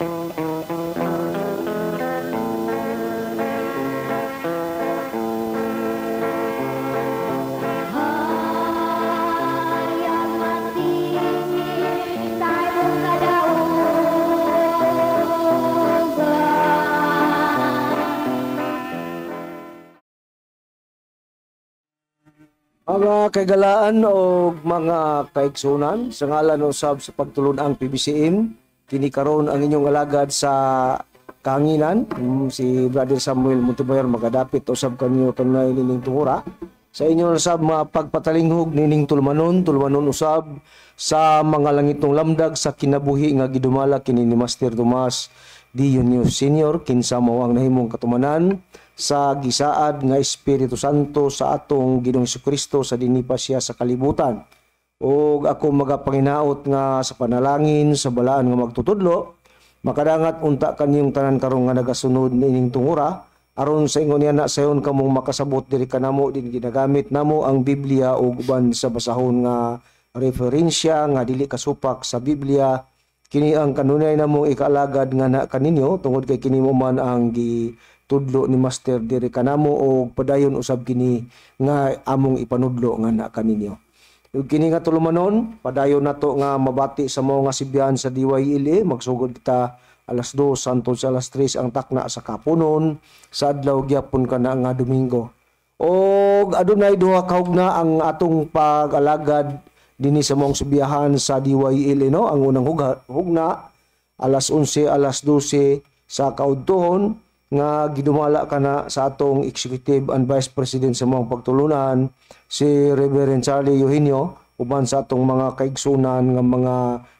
Mga kagalaan o mga kaigsunan, sa ngalan usab sa pagtulon ang PBCM, kini karon ang inyong alagad sa kahanginan, si Brother Samuel Montemayor magadapit usab kanyo kanay nining tungura. Sa inyo usab mga pagpatalinghog nining tulmanon usab sa mga langitong lamdag sa kinabuhi nga gidumala kini ni Master Tomas D. Junior Senior kinsa mao ang nahimong katumanan sa gisaad nga Espiritu Santo sa atong Ginoong Jesucristo sa dinhi pa siya sa kalibutan. Ug ako magapanginaot nga sa panalangin sa balaan nga magtutudlo makadangat unta kaniyong tanan karon nga nagasunod nining tungura aron sa ingon niya na sayon kamong makasabot diri kanamo din ginagamit namo ang Biblia ug uban sa basahon nga referensya nga dili kasupak sa Biblia. Kini ang kanunay namong ikaalagad nga na kaninyo tungod kay kini mo man ang tudlo ni Master diri kanamo o padayon usab kini nga among ipanudlo nga na kaninyo. Ug kini nga tulumanon padayon nato nga mabati sa mga nga sibyan sa DYLA magsugod kita alas 2 hangtod sa alas 3 ang takna sa kapunon sa adlaw gyapon kana nga Domingo. Og adunay duha ka hugna ang atong pag-alagad dinhi sa mong subiyahan sa DYLA no. Ang unang hugna alas 11 alas 12 sa kaudtohon nga gidumala kana sa atong Executive and Vice President sa mga pagtulunan si Reverend Charlie Eugenio uban sa atong mga kaigsunan nga mga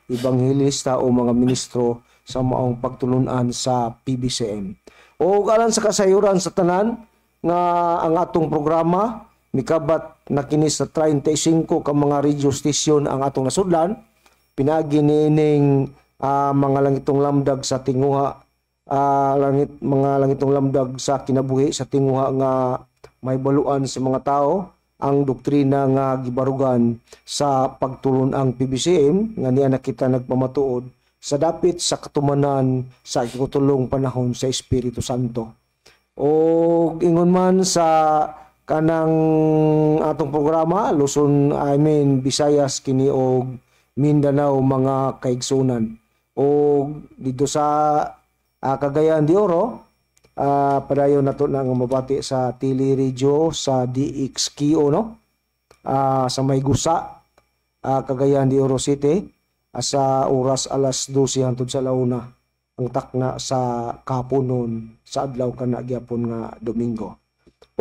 ebanghelista o mga ministro sa maong pagtulunan sa PBCM. O alang sa kasayuran sa tanan nga ang atong programa mikabat na kini sa 35 ka mga radio station ang atong nasudlan pinagi nining mga langitong lamdag sa tinguha mga langitong lamdag sa kinabuhi sa tinguha nga may baluan sa mga tao ang doktrina nga gibarugan sa pagtulon ang PBCM nga niya nakita nagpamatuod sa dapit sa katumanan sa ikutulong panahon sa Espiritu Santo. O ingon man sa kanang atong programa Luzon, Visayas kini og Mindanao mga kaigsunan. O dito sa Cagayan de Oro, padayon nato na nga mabati sa Tili Radio sa DXKO no. Sa Maygusa, Cagayan de Oro City, sa oras alas 12 hangtod sa launa ang takna sa kapunon sa adlaw kana gyapon nga Domingo.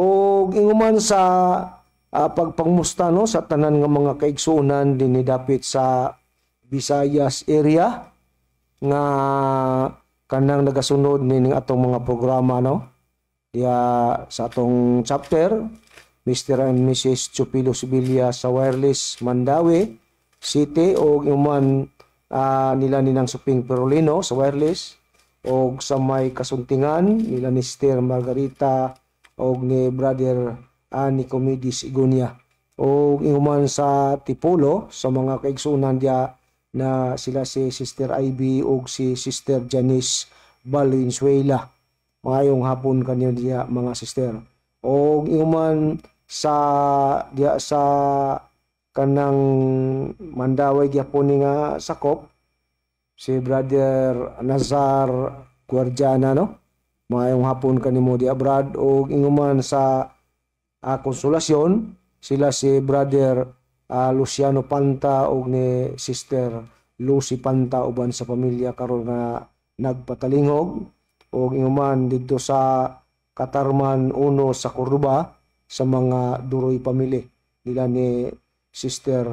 O inguman sa pagpangmusta no sa tanan nga mga kaigsunan dinhi dapit sa Visayas area nga kanang nagasunod nining atong mga programa no diya sa atong chapter Mr. and Mrs. Chupilo Sibilia sa Wireless Mandawi City o inuman nila ninang Suping Perolino sa Wireless o sa may kasuntingan nila ni Sister Margarita o ni Brother Ani Comedis Igunia o inuman sa Tipolo sa mga kaigsunan diya na sila si Sister Ivy o si Sister Janice Valenzuela. Mayong hapon kanyo diya mga sister. O inuman sa diya sa kanang Mandaway gyapon nga sakop si Brother Nazar Guardiana no. Mayong hapon kanimo diya Brad o inuman sa Konsolasyon sila si Brother Luciano Panta o ni Sister Lucy Panta uban sa pamilya karon nga nagpatalingog o inuman dito sa Katarman 1 sa Cordoba sa mga Duroy family nila ni Sister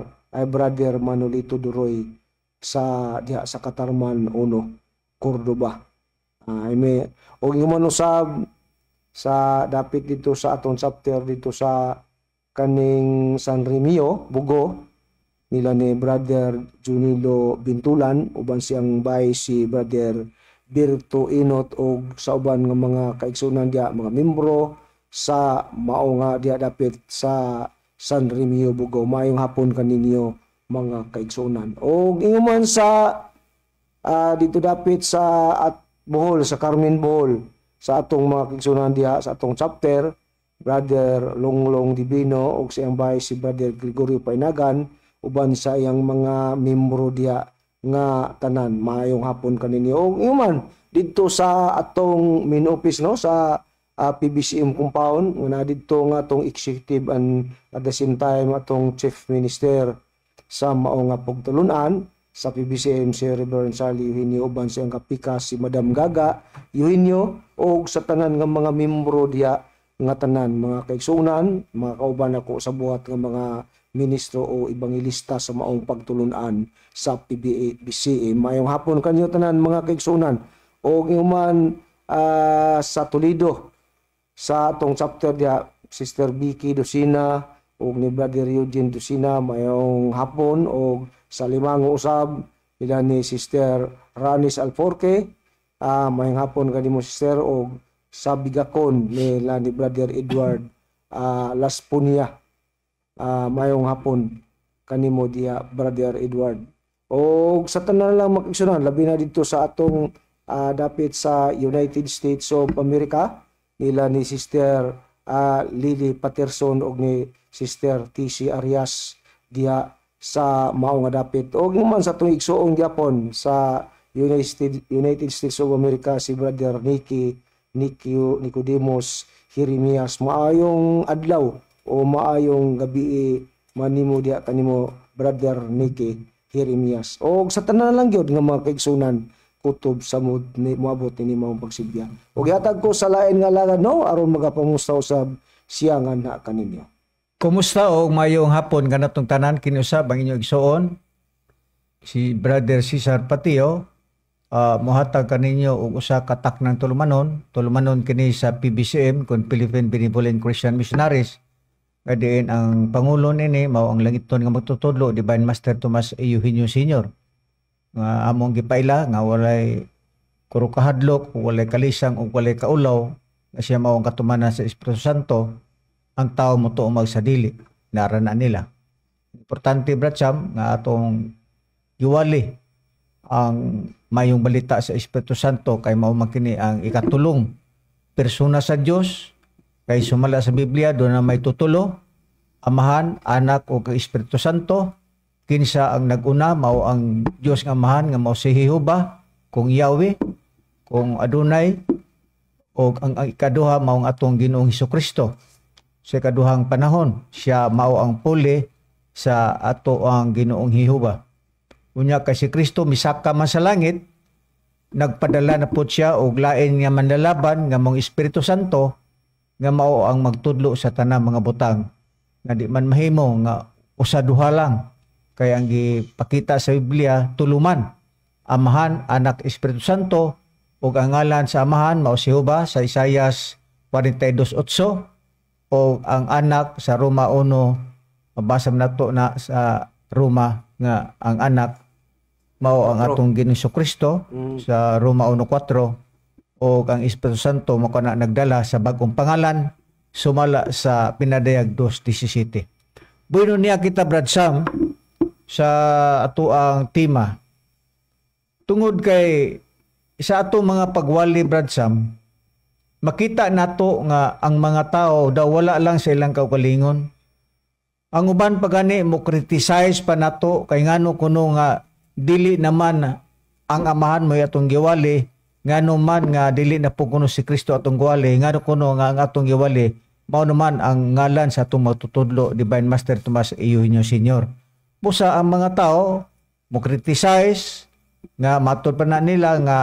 Brother Manolito Duroy sa diha sa Katarman 1 Cordoba. O inuman usab sa dapit dito sa atong chapter dito sa kaning San Remio, Bugo, nila ni Brother Junilo Bintulan, uban siyang bay si Brother Birto Inot o sa uban nga mga kaigsunan diya, mga membro sa mao nga diya dapit sa San Remio, Bugo. Mayong hapon kaninyo mga kaigsunan. O inguman sa dito dapit sa Bohol, sa Carmen Bohol, sa atong mga kaigsunan diha sa atong chapter, Brother Longlong Divino ug sa iyang bahay si Brother Gregorio Painagan uban sa iyang mga membro diha nga tanan. Maayong hapon kaninyo. Og iman didto sa atong main office no sa PBCM compound nga didto nga atong executive and at the same time atong chief minister sa mao nga pagtulunan sa PBCM si Reverend Sally Eugenio uban sa iyang kapikas si Madam Gaga Eugenio og sa tanan nga mga membro diha nga tanan, mga kaigsunan, mga kauban ako sa buhat nga mga ministro o ebanghelista sa maong pagtulunan sa PBCM. Mayong hapon kanyo tanan mga kaigsunan og iuman sa Toledo sa atong chapter dia Sister Vicky Dosina og ni Brother Eugene Dosina mayong hapon og sa Limango usab nila ni Sister Ranis Alforque mayong hapon kanimo sister og sa Bigakon nila ni Brother Edward Las Punya mayong hapon kanimo diha Brother Edward og sa tanan lang makigsunan labi na dito sa atong dapit sa United States of America nila ni Sister Lily Patterson og ni Sister TC Arias diha sa mao nga dapit og man sa atong igsuong gyapon sa United States of America si Brother Nicodemus Jeremias. Maayong adlaw o maayong gabi manimo diha kanimo Brother Nicky Jeremias. O sa tanan lang gyud nga mga kaigsunan kutob sa moabot ni maong pagsibya. O gihatag ko sa lain nga lagad no aron magapamusta usab siya nga na kaninyo. Kumusta o mayong hapon kanatong tanan kini usab ang inyong igsuon si Brother Cesar Patio. Mohatag kaninyo og usa ka taknang tulumanon kini sa PBCM kun Philippine Benevolent Christian Missionaries. Kadiin ang pangulo nini mao ang langiton nga magtutudlo Divine Master Tomas A. Eugenio Sr. Nga among gipaila nga walay kuro kahadlok, walay kalisang ug walay kaulaw nga siya mao ang katumanan sa Espiritu Santo ang tao mo tuo magsadili narana nila. Importante bratsam nga atong giwali ang mayong balita sa Espiritu Santo kay mao man kini ang ikatulong persona sa Dios kay sumala sa Biblia do na may tutulo Amahan, Anak ug Espiritu Santo. Kinsa ang naguna mao ang Dios nga Amahan nga mao si Jehova kung Yahweh kung Adonai ug ang ikaduha mao ang atong Ginoong Hesukristo. Sa ikaduhang panahon siya mao ang puli sa ato ang Ginoong Jehova. Unya kay si Kristo misaka man sa langit, nagpadala na po siya og lain nga manlalaban nga mong Espiritu Santo nga mao ang magtudlo sa tanang mga butang nga di man mahimo nga usa duha lang kay ang gipakita sa Biblia tuluman Amahan, Anak, Espiritu Santo ug ang ngalan sa Amahan mao si Jehova sa Isaias 42:8 o ang Anak sa Roma 1 mabasa nato na sa Roma nga ang Anak mao ang atong Ginoong Kristo sa Roma 1:4 o ang Espiritu Santo mao kana nagdala sa bag-ong pangalan sumala sa pinadayag 2:17. Bueno niya kita Brad Sam sa ato ang tema tungod kay sa ato mga pagwali Brad Sam makita nato nga ang mga tao daw wala lang sa ilang kaugalingon. Ang uban pagani mo criticize pa nato kay ngano kuno nga dili naman ang Amahan mo atong giwali ngano man nga dili na po kuno si Kristo atong giwali ngano kuno nga ang atong giwali mao naman ang ngalan sa atong matutudlo Divine Master Tomas A. Eugenio Sr. Busa ang mga tao mo criticize nga matud pa na nila nga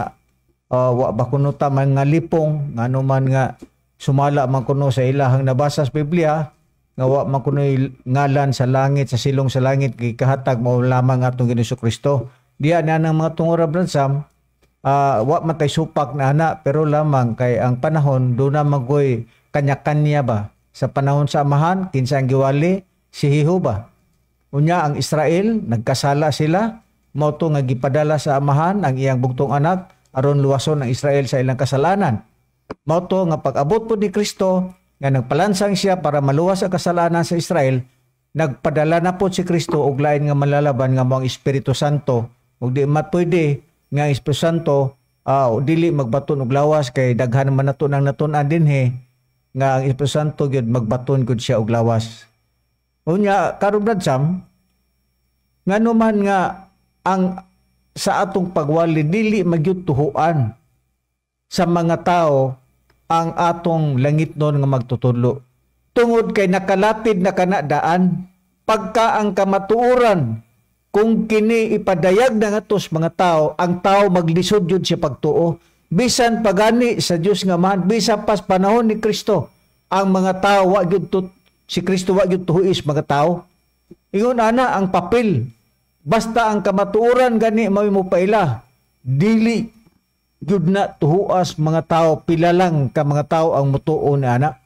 wa ba kuno ta man nga lipong ngano man nga sumala man kuno sa ilahang nabasa sa Biblia nga wa man kuno ngalan sa langit sa silong sa langit kay kahatag mao lamang atong Ginoong Kristo. Diya na ng mga tungora Bransam wa man tay supak na ana pero lamang kay ang panahon do na magoy kanya-kanya ba sa panahon sa Amahan kinsa ang giwali si Jehova. Unya ang Israel nagkasala sila mao to nga gipadala sa Amahan ang iyang bugtong anak aron luwason ang Israel sa ilang kasalanan. Mao to nga pag-abot po ni Kristo nga nagpalansang siya para maluwas ang kasalanan sa Israel, nagpadala na po si Kristo og lain nga malalaban nga mao ang Espiritu Santo ug di matpwede nga Espiritu Santo dili magbaton og lawas kay daghan man nato nang natun-an dinhi nga ang Espiritu Santo gyud magbaton gud siya og lawas. Unya karon Brad Sam, ngano man nga ang sa atong pagwali dili magyud tuhuan sa mga tao ang atong langitnon nga magtutudlo. Tungod kay nakalatid na kanadaan pagka ang kamatuoran kung kini ipadayag na ngatos mga tao, ang tao maglisod yun siya pagtuo. Bisan pagani sa Dios nga man, bisan pas panahon ni Kristo, ang mga tao si Kristo wa gyud tuhuis mga tao. Ingon ana ang papel. Basta ang kamatuoran gani mao mo paila. Dili gyud na tuhuas mga tao, pila lang ka mga tao ang mutuo ni ana.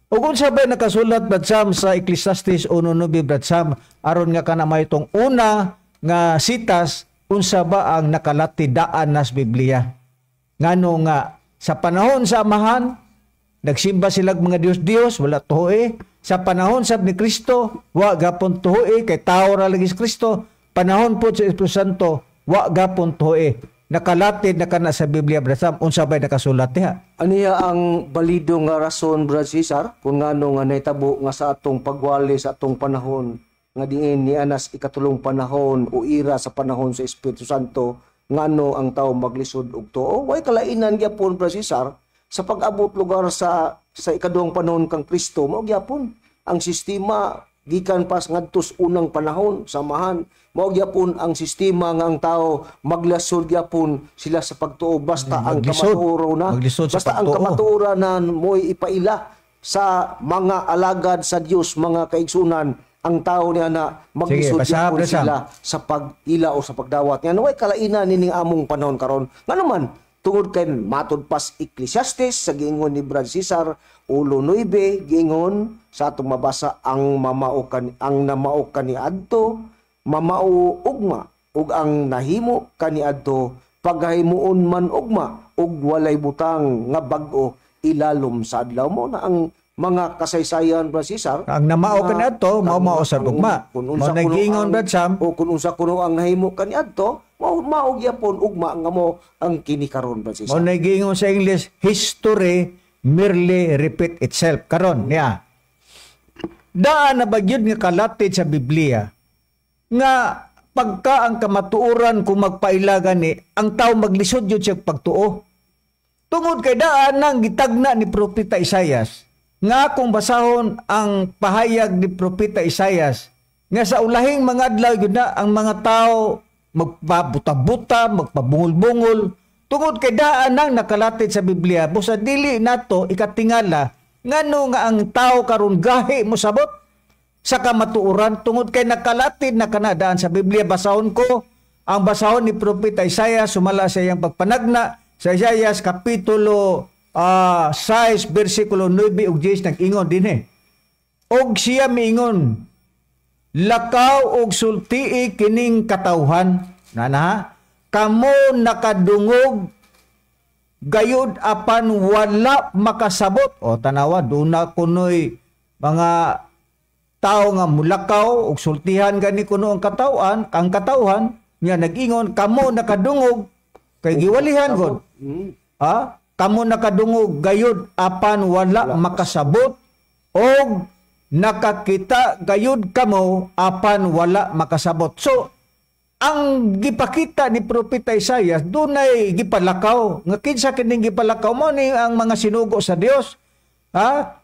O kung sabay nakasulat Brad Sam sa Ecclesiastes 1:9 Brad Sam, aron nga kana may itong una nga sitas, unsa ba ang nakalatidaan nas Biblia. Ngano nga sa panahon sa amahan, nagsimba sila mga Dios-Dios, wala tuhoy. Sa panahon sa ni Kristo, wa gapon tuhoy, kay tao ra lagi si Kristo. Panahon po sa Espiritu Santo, wa gapon tuhoy. Nakalatid na kana sa Biblia Brad Sam, unsa bay nakasulat diha. Aniya ang balido nga rason Brad Cesar kung ngano nga nahitabo nga sa atong pagwali sa atong panahon nga diin ni anas ikatulong panahon o ira sa panahon sa Espiritu Santo ngano ang tao maglisod og tuo. Way kalainan gyapon Brad Cesar sa pag-abot lugar sa ikaduhang panahon kang Kristo mao gyapon ang sistema gikan pas ngadtos unang panahon samahan mao gyapon ang sistema nga ang tao maglasod gyapon sila sa pagtuo basta ang kamatuoran na mo'y ipaila sa mga alagad sa Dios mga kaigsunan ang tao niya na maglisod gyapon sila sa pag-ila o sa pagdawat nga way kalainan nining among panahon karon nganuman tungod kay matud pas Ecclesiastes sa giingon ni Brad Cesar 1:9 giingon sa atong mabasa ang namao kaniadto mamao ugma ug ang nahimo kaniadto paghimuon man ugma ug walay butang nga bag-o ilalom sa adlaw mo na ang mga kasaysayan Brad Cesar ang namao kaniadto mao sa ugma mao nagingon Brad Sam o kun unsa kuno ang nahimo kaniadto mao gyapon ugma nga mo ang kini karon Brad Cesar mao nagingon sa English history merely repeat itself karon niya daan na bagyod nga kalatid sa Biblia nga pagka ang kamatuoran kung magpailagan ni ang tao maglisod yun siya pagtuo tungod kay daan nang gitagna ni Propeta Isaias nga kung basahon ang pahayag ni Propeta Isaias nga sa ulahing mga adlaw yun na ang mga tao magpabuta-buta, magpabungol-bungol tungod kay daan nang nakalatid sa Biblia busa dili nato ikatingala ngano nga ang tao karon gahi mo sabot sa kamatuoran tungod kay nakalatid na kanadaan sa Biblia. Basahon ko ang basahon ni Propeta Isaias sumala sa iyang pagpanagna sa Isaias kapitulo 6 bersikulo 9 ug 10 nag-ingon dinhi og siya miingon lakaw og sultii kining katawhan nana kamo nakadungog gayud apan wala makasabot o tanawa duna kunoy mga tao nga mulakaw og sultihan gani kuno ang katawhan niya nag-ingon kamo nakadungog kay giwalihan gud kamo nakadungog gayud apan wala makasabot og nakakita gayud kamo apan wala makasabot. So ang gipakita ni Propeta Isaias dunay gipalakaw nga kinsa kining gipalakaw mo ni ang mga sinugo sa Dios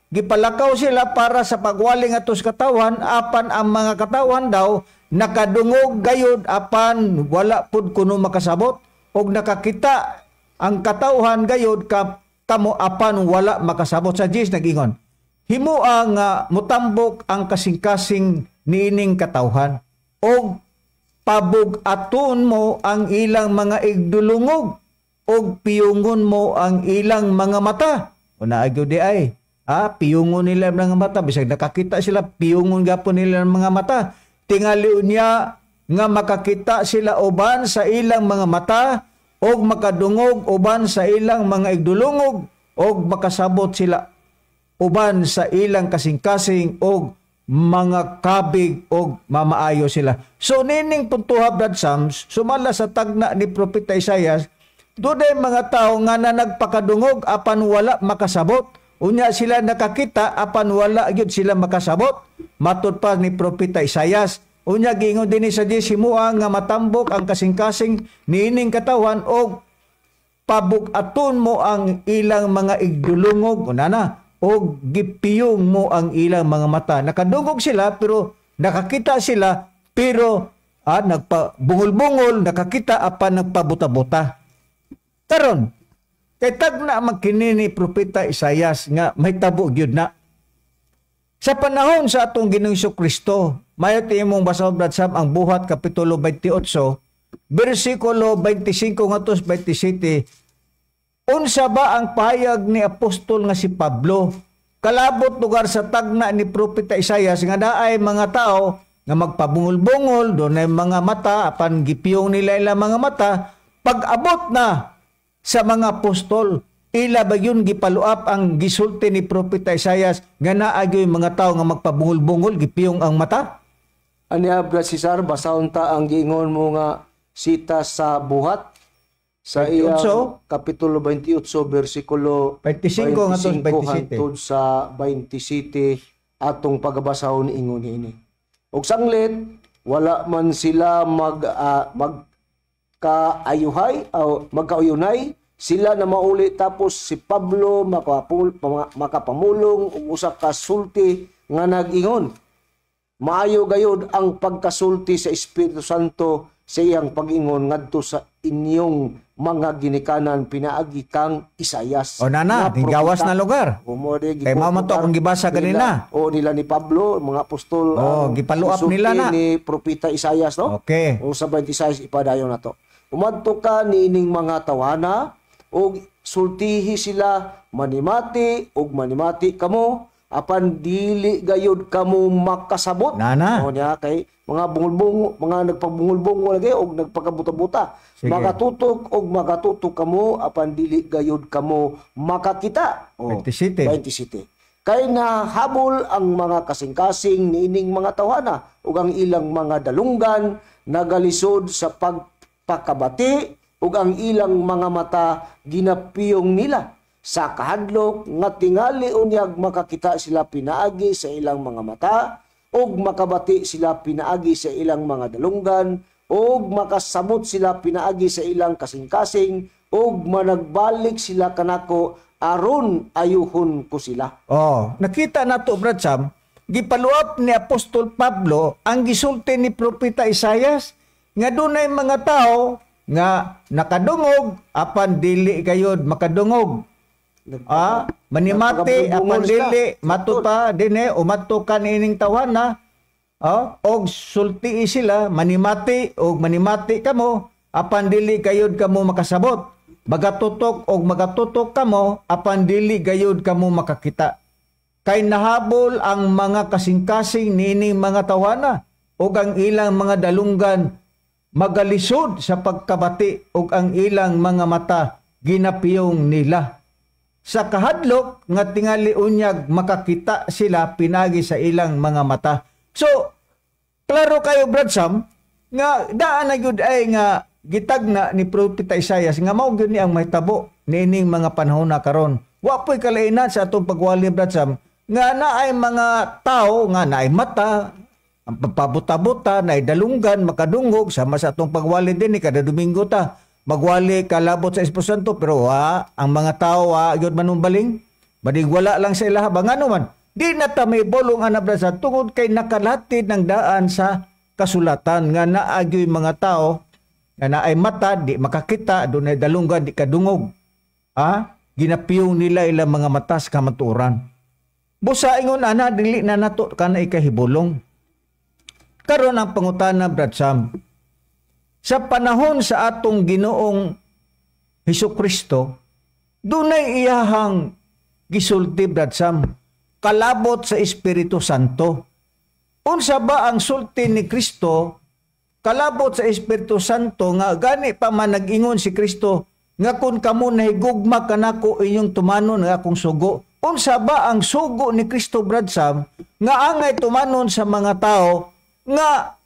gipalakaw sila para sa pagwali ngadto sa katawan apan ang mga katawan daw nakadungog gayud apan wala pud kuno makasabot og nakakita ang katawhan gayud kamo apan wala makasabot. Sa Dios nag-ingon himua nga mutambok ang kasing-kasing niining katawhan og pabug-aton mo ang ilang mga igdulungog og piyungon mo ang ilang mga mata. Una agyo di ay piyungon nila ang mga mata bisag nakakita sila piyungon gapon nila ang mga mata. Tingali niya nga makakita sila uban sa ilang mga mata og makadungog uban sa ilang mga igdulungog og makasabot sila uban sa ilang kasing-kasing og mga kabig o mamaayo sila. So nining puntuha Brad Sam, sumala sa tagna ni Propeta Isaias, doon mga tao nga na nagpakadungog apan wala makasabot. Unya sila nakakita apan wala gyud sila makasabot. Matud pa ni Propeta Isaias. Unya giingon dinhi sa Dios himua nga matambok ang kasing-kasing niining katawan og pabug-aton mo ang ilang mga igdulungog unana o gipiyong mo ang ilang mga mata. Nakadungog sila pero nakakita sila pero nagpabungol-bungol, nakakita apan nagpabuta-buta. Karon, kay tagna magkini ni Propeta Isaias nga may tabo gyud na. Sa panahon sa atong Ginoong Kristo, mayo ti imong basahon Brad Sam ang Buhat kapitulo 28, bersikulo 25 ngadto 27. Unsa ba ang pahayag ni apostol nga si Pablo? Kalabot lugar sa tagna ni Propeta Isaias nga naay mga tao nga magpabungol-bungol, dunay mga mata apan gipiyong nila ilang mga mata. Pag-abot na sa mga apostol, ila ba yun gipaluap ang gisulti ni Propeta Isaias nga naagyoy mga tao nga magpabungol-bungol, gipiyong ang mata? Aniya Brad Cesar, basahon ta ang giingon mo nga sita sa Buhat sa iyang kapitulo 28 bersikulo 25 ngadto 27 hangtod sa 27 atong pagbasahon ingon ini. Og sanglit wala man sila magkaayuhay o magkauyunay sila na mauli tapos si Pablo makapamulong og usa ka sulti nga nag-ingon. Maayo gayud ang pagkasulti sa Espiritu Santo sa iyang pag-ingon ngadto sa inyong mga ginikanan pinaagi kang Isaias. O nana, gawas na lugar. Kay mao to akong gibasa kanina. O nila ni Pablo, mga apostol. Gipaluap nila na. Ni Propeta Isaias, no? Okay. O sa 26 ipadayon na to. Umadto ka ni ining mga tawana o sultihi sila manimati og manimati kamo apan dili gayud kamo makasabot. Nana. O niya kay mga bungul-bungol, mga nagpabungul-bungol lagi og nagpakabuta-buta. Makatutok og makatutok kamo apan dili gayud kamo makakita. O 27. Kay nahabol ang mga kasing-kasing niining mga tawhana ug ang ilang mga dalunggan nagalisod sa pagpakabati ug ang ilang mga mata ginapiyong nila sa kahadlok nga tingali unyag makakita sila pinaagi sa ilang mga mata ug makabati sila pinaagi sa ilang mga dalunggan ug makasabot sila pinaagi sa ilang kasing-kasing ug managbalik sila kanako aron ayuhon ko sila. Nakita nato Brad Sam, gipaluap ni Apostol Pablo ang gisulti ni Propeta Isaias nga dunay mga tao nga nakadungog apan dili gayud makadungog. Manimati apan dili matuta dinhi umatukan ining tawana. Og sulti sila manimati og manimati kamo apan dili gayud kamo makasabot. Magatutok og magatutok kamo apan dili gayud kamo makakita. Kay nahabol ang mga kasing-kasing nining mga tawana og ang ilang mga dalunggan magalisod sa pagkabati ug ang ilang mga mata ginapiyong nila. Sa kahadlok nga tingali unyag makakita sila pinagi sa ilang mga mata. So, klaro kayo Brad Sam, nga daan na gyud ay nga gitagna ni Propeta Isaias nga mao gyud ni ang mahitabo niining mga panahon na karon. Wa po'y kalainan sa atong pagwali Brad Sam nga naay mga tao nga naay mata, ang pagpabuta-buta, naay dalunggan, makadungog sama sa atong pagwali din kada Domingo ta. Magwali kalabot sa Espiritu Santo pero ang mga tao gyud manumbaling badig wala lang sa ilaha bangano man di na ta may bolong anabrasa tungod kay nakalatid ng daan sa kasulatan nga naagyoy mga tao nga naay mata di makakita dunay dalunggan di kadungog ginapiyong nila ilang mga mata sa kamatuoran. Busa ingon ana dili na nato kana ikahibulong. Karon ang pangutana Brad Sam, sa panahon sa atong Ginoong Hesukristo, dunay iyahang gisulti Brad Sam, kalabot sa Espiritu Santo. Unsa ba ang sulti ni Kristo kalabot sa Espiritu Santo nga gani pa man nag-ingon si Kristo nga kun kamo nahigugma kanako inyong tumanon nga akong sugo, unsa ba ang sugo ni Kristo, Brad Sam, nga angay tumanon sa mga tao nga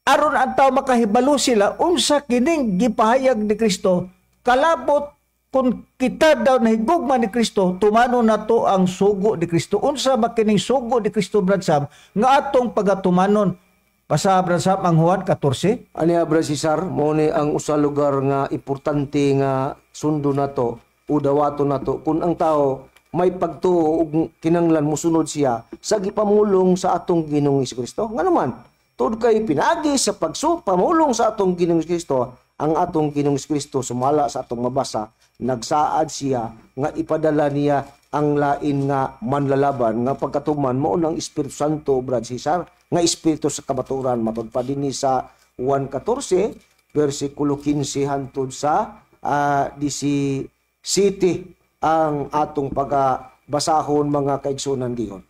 aron ang tao makahibalo sila unsa kining gipahayag ni Kristo, kalabot kung kita daw nahigugma ni Kristo, tumanon nato ang sugo ni Kristo. Unsa ba kining sugo ni Kristo, Brad Sam, nga atong pagatumanon? Basa, Brad Sam, ang Juan 14. Aniya, Brad Cesar, mo ni ang usa lugar nga importante nga sundo nato o dawato nato kung ang tao may pagtuo ug kinanglan mosunod siya sa gipamulong sa atong Ginoong Kristo. Nga naman, tod kay pinagi sa pamulong sa atong Ginoong Kristo, ang atong Ginoong Kristo sumala sa atong mabasa, nagsaad siya nga ipadala niya ang lain nga manlalaban nga pagkatuman mao ng Espiritu Santo, Brad Cesar, nga espiritu sa kamaturan, matod pa dinhi sa Juan 14 versikulo 15 hangtod sa 17 ang atong pagabasahon, mga kaigsunan giyon.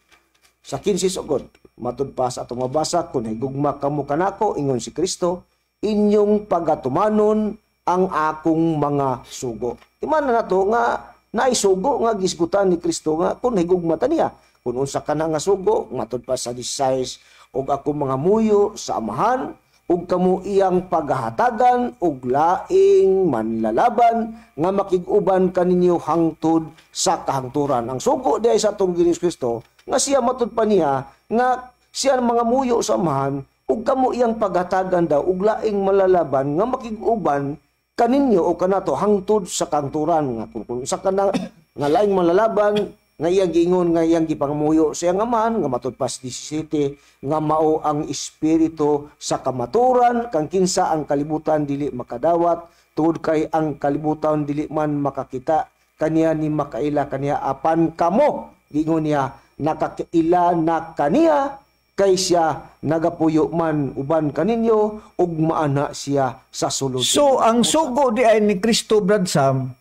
Sa 15 sugod, matud pa sa atong mabasa, kung higugma kamo kanako, ingon si Kristo, inyong pagatumanon ang akong mga sugo. Iman na nato nga naisugo nga gisgutan ni Kristo nga kung higugma ta niya. Kung unsa ka na nga sugo, matud pa sa 16, og akong mga muyo sa amahan, ug kamo iyang paghahatagan ug laing manlalaban nga makig-uban kaninyo hangtod sa kahangturan. Ang sugo diay sa atong Ginoong Kristo nga siya matud pa niya nga siya mga muyo sa amahan ug kamo iyang paghatagan daw ug laing manlalaban nga makig-uban kaninyo o kanato hangtod sa kahangturan. Nga kung sa kana nga laing manlalaban nga iyang giingon nga iyang gipangamuyo sa iyang amahan, nga matud pas 17 nga mao ang espiritu sa kamaturan, kang kinsa ang kalibutan dili makadawat, tungod kay ang kalibutan dili man makakita kaniya ni makaila kaniya, apan kamo giingon niya nakakaila na kaniya kay siya nagapuyo man uban kaninyo ug maana siya sa sulod. So ang sugo di ay ni Kristo, Brad Sam,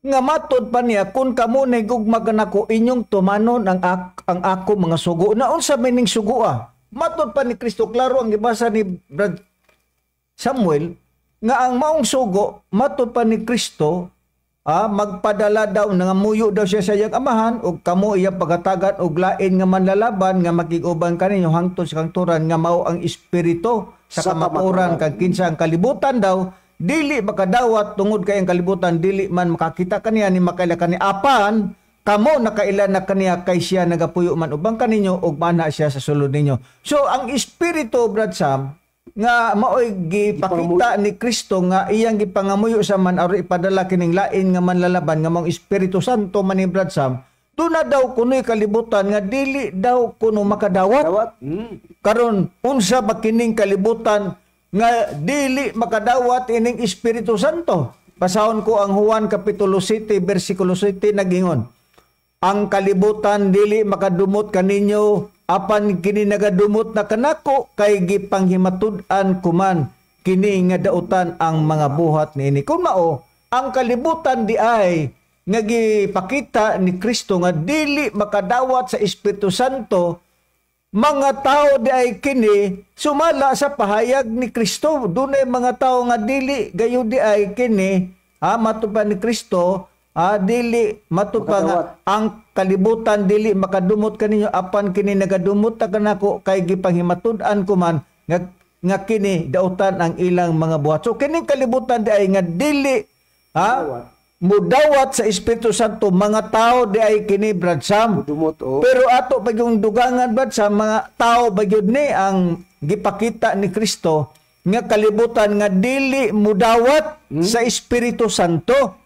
nga matod pa niya kung kamo nahigugma kanako, inyong tumanon ang ako mga sugo. Na unsa meaning sugo matod pa ni Kristo, klaro ang gibasa ni Brad Samuel nga ang maong sugo matod pa ni Kristo, magpadala daw nga muyo daw siya sa iyang amahan ug kamo iya pagatagan og lain nga manlalaban nga makig-uban kaninyo hangtod sa kahangturan, nga mao ang espiritu sa kamaturan, kag kinsa ang kalibutan daw dili makadawat, tungod kay ang kalibutan dili man makakita kaniya ni makaila kani, apan kamo nakaila na kaniya kay siya nagapuyo man ubang kaninyo ug mana siya sa sulod ninyo. So ang espiritu, Brad Sam, nga maoy gipakita ni Kristo nga iyang gipangamuyo sa man aron ipadala kining lain nga manlalaban nga mao Espiritu Santo man ni Brad Sam, tuna daw kuno'y kalibutan nga dili daw kuno makadawat. Karon unsa ba kining kalibutan nga dili makadawat ining Espiritu Santo? Basahon ko ang Juan Kapitulo 7 versikulo 7 nagingon, ang kalibutan dili makadumot kaninyo, apan kini nagadumot na kanako, kay gipanghimatud-an kuman kini nga dautan ang mga buhat niini. Kung mao ang kalibutan di ay nga gipakita ni Kristo nga dili makadawat sa Espiritu Santo, mga tao di ay kini sumala sa pahayag ni Kristo. Dunay mga tao nga dili gayo di ay kini matupan ni Kristo, dili matupa nga ang kalibutan dili makadumot kaninyo, apan kini nagadumot ta kanako, kay gipanghimatud-an ko man nga kini dautan ang ilang mga buhat. So kining kalibutan di ay nga dili mudawat sa Espiritu Santo, mga tao di ay kini, Brad Sam. Pero ato pag yung dugangan, Brad Sam, mga tao bagyod ni ang gipakita ni Kristo nga kalibutan nga dili mudawat sa Espiritu Santo.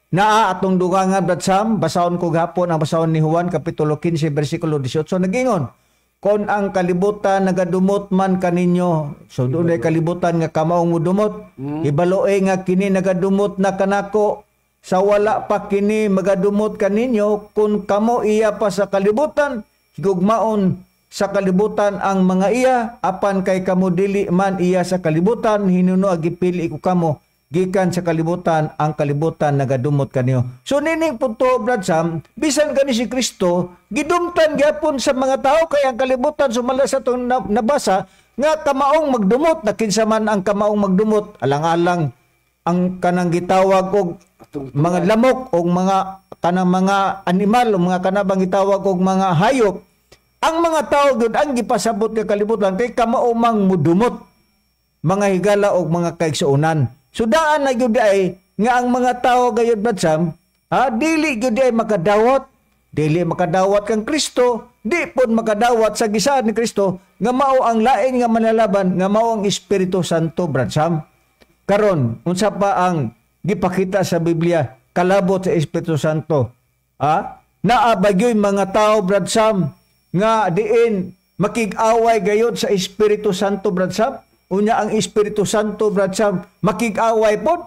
Naa atong dugangan, Brad Sam, basahon ko gapon ang basahon ni Juan Kapitulo 15 versikulo 18 nagingon, kon ang kalibutan nagadumot man kaninyo, so doon ay kalibutan nga kamaong mudumot, ibaloe nga kini nagadumot na kanako, sa wala pa kini magadumot kaninyo, kun kamo iya pa sa kalibutan, higugmaon sa kalibutan ang mga iya, apan kay kamo dili man iya sa kalibutan, hinuno agipili ko kamo gikan sa kalibutan, ang kalibutan nagadumot kanyo. So nining punto, Brad Sam, bisan kani si Kristo gidumtan gyapon sa mga tao, kay ang kalibutan sumala sa itong nabasa nga kamaong magdumot, na kinsa man ang kamaong magdumot, alang-alang ang kanang gitawag og mga lamok o mga kanang mga animal o mga kanabang itawag og mga hayop, ang mga tao gud ang gipasabot nga kalibutan kay kamao mang mudumot mga higala o mga kaigsuonan. So daan na gyud ay nga ang mga tao gayud badsam, dili gyud ay makadawat, dili makadawat kang Kristo, di pud makadawat sa gisaad ni Kristo nga mao ang lain nga manlalaban, nga mao ang Espiritu Santo badsam. Karon unsa pa ang gipakita sa Biblia kalabot sa Espiritu Santo? Naa ba gyoy mga tao badsam nga diin makig-away gayud sa Espiritu Santo badsam? Unya ang Espiritu Santo badsam makig-away pod?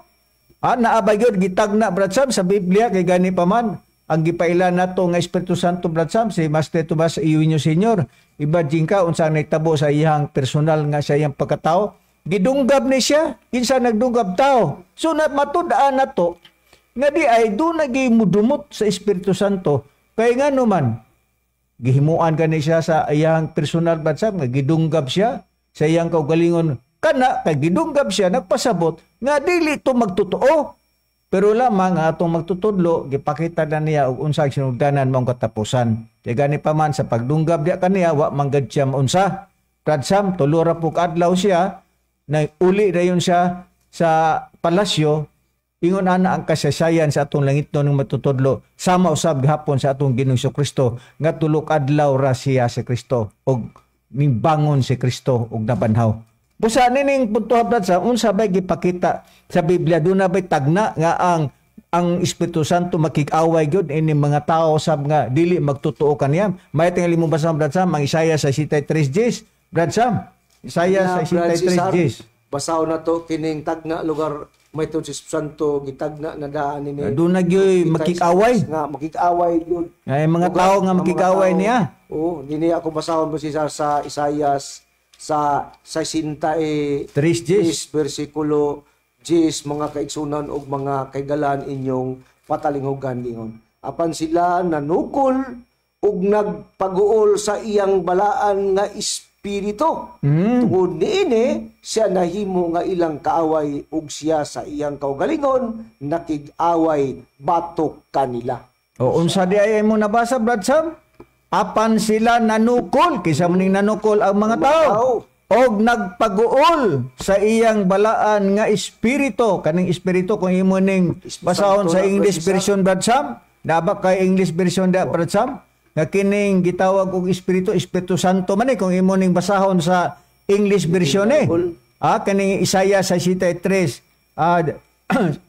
Naabay yun, gitagna, bradsam, sa Biblia, kay gani pa man, ang gipailan nato nga Espiritu Santo, bradsam, si Master Tomas Iwinyo Senior, iba ka, unsang nagtabo sa iyang personal nga sa iyang pagkatao, gidunggab ni siya, kinsa nagdunggab tao. So, matudaan na to, nga di ay, doon nagimudumot sa Espiritu Santo, kaya nga naman, gihimuan ka ni siya sa iyang personal, bradsam, nga gidunggab siya, sa iyang kaugalingon, kana kay gidunggab siya nagpasabot nga dili to magtotoo, pero lamang atong magtutudlo gipakita na niya og unsang sinugdanan mong katapusan. Kay gani pa man sa pagdunggab diya kaniya wa manggad siya unsa. Bradsam tulura pug adlaw siya na uli dayon siya sa palasyo, ingon ana ang kasaysayan sa atong langitnon ng matutudlo sama usab gihapon sa atong Ginoong Kristo nga tulo ka adlaw ra siya si Kristo og nimbangon si Kristo og nabanhaw. Busa nining puntuha sa unsa bay gipakita sa Biblia doon na bay tagna nga ang Espiritu Santo makig-away gyud ini mga tao sab nga dili magtotoo kaniya. May tingali mo basa bradsam ang Isaiah 63:10 bradsam. Isaiah 63:10. Basaw na to kining tagna lugar may to si Santo gitagna na daan ni. Doon na gyud makig-away. Nga makig-away gyud. Ay mga tao nga makig-away niya. Oo, dini ako basahon mo si sa Isaiah sa 63 versikulo 10 mga kaigsunan og mga kaigalan inyong patalinghugan ingon. Apan sila nanukol ug nagpaguol sa iyang balaan nga espiritu. Tungod niini siya nahimo nga ilang kaaway ug siya sa iyang kaugalingon nakig-away batok kanila. O unsa di ay mo nabasa bradsam? Apan sila nanukol, kaysa maning nanukol ang mga tao, og nagpaguol sa iyang balaan nga espiritu. Kaning espiritu kung imo ning basahon sa English version bradsam, naba kay English version da bradsam, nga kining gitawag og espiritu, Espiritu Santo man kung imo ning basahon sa English version kaning Isaiah 63,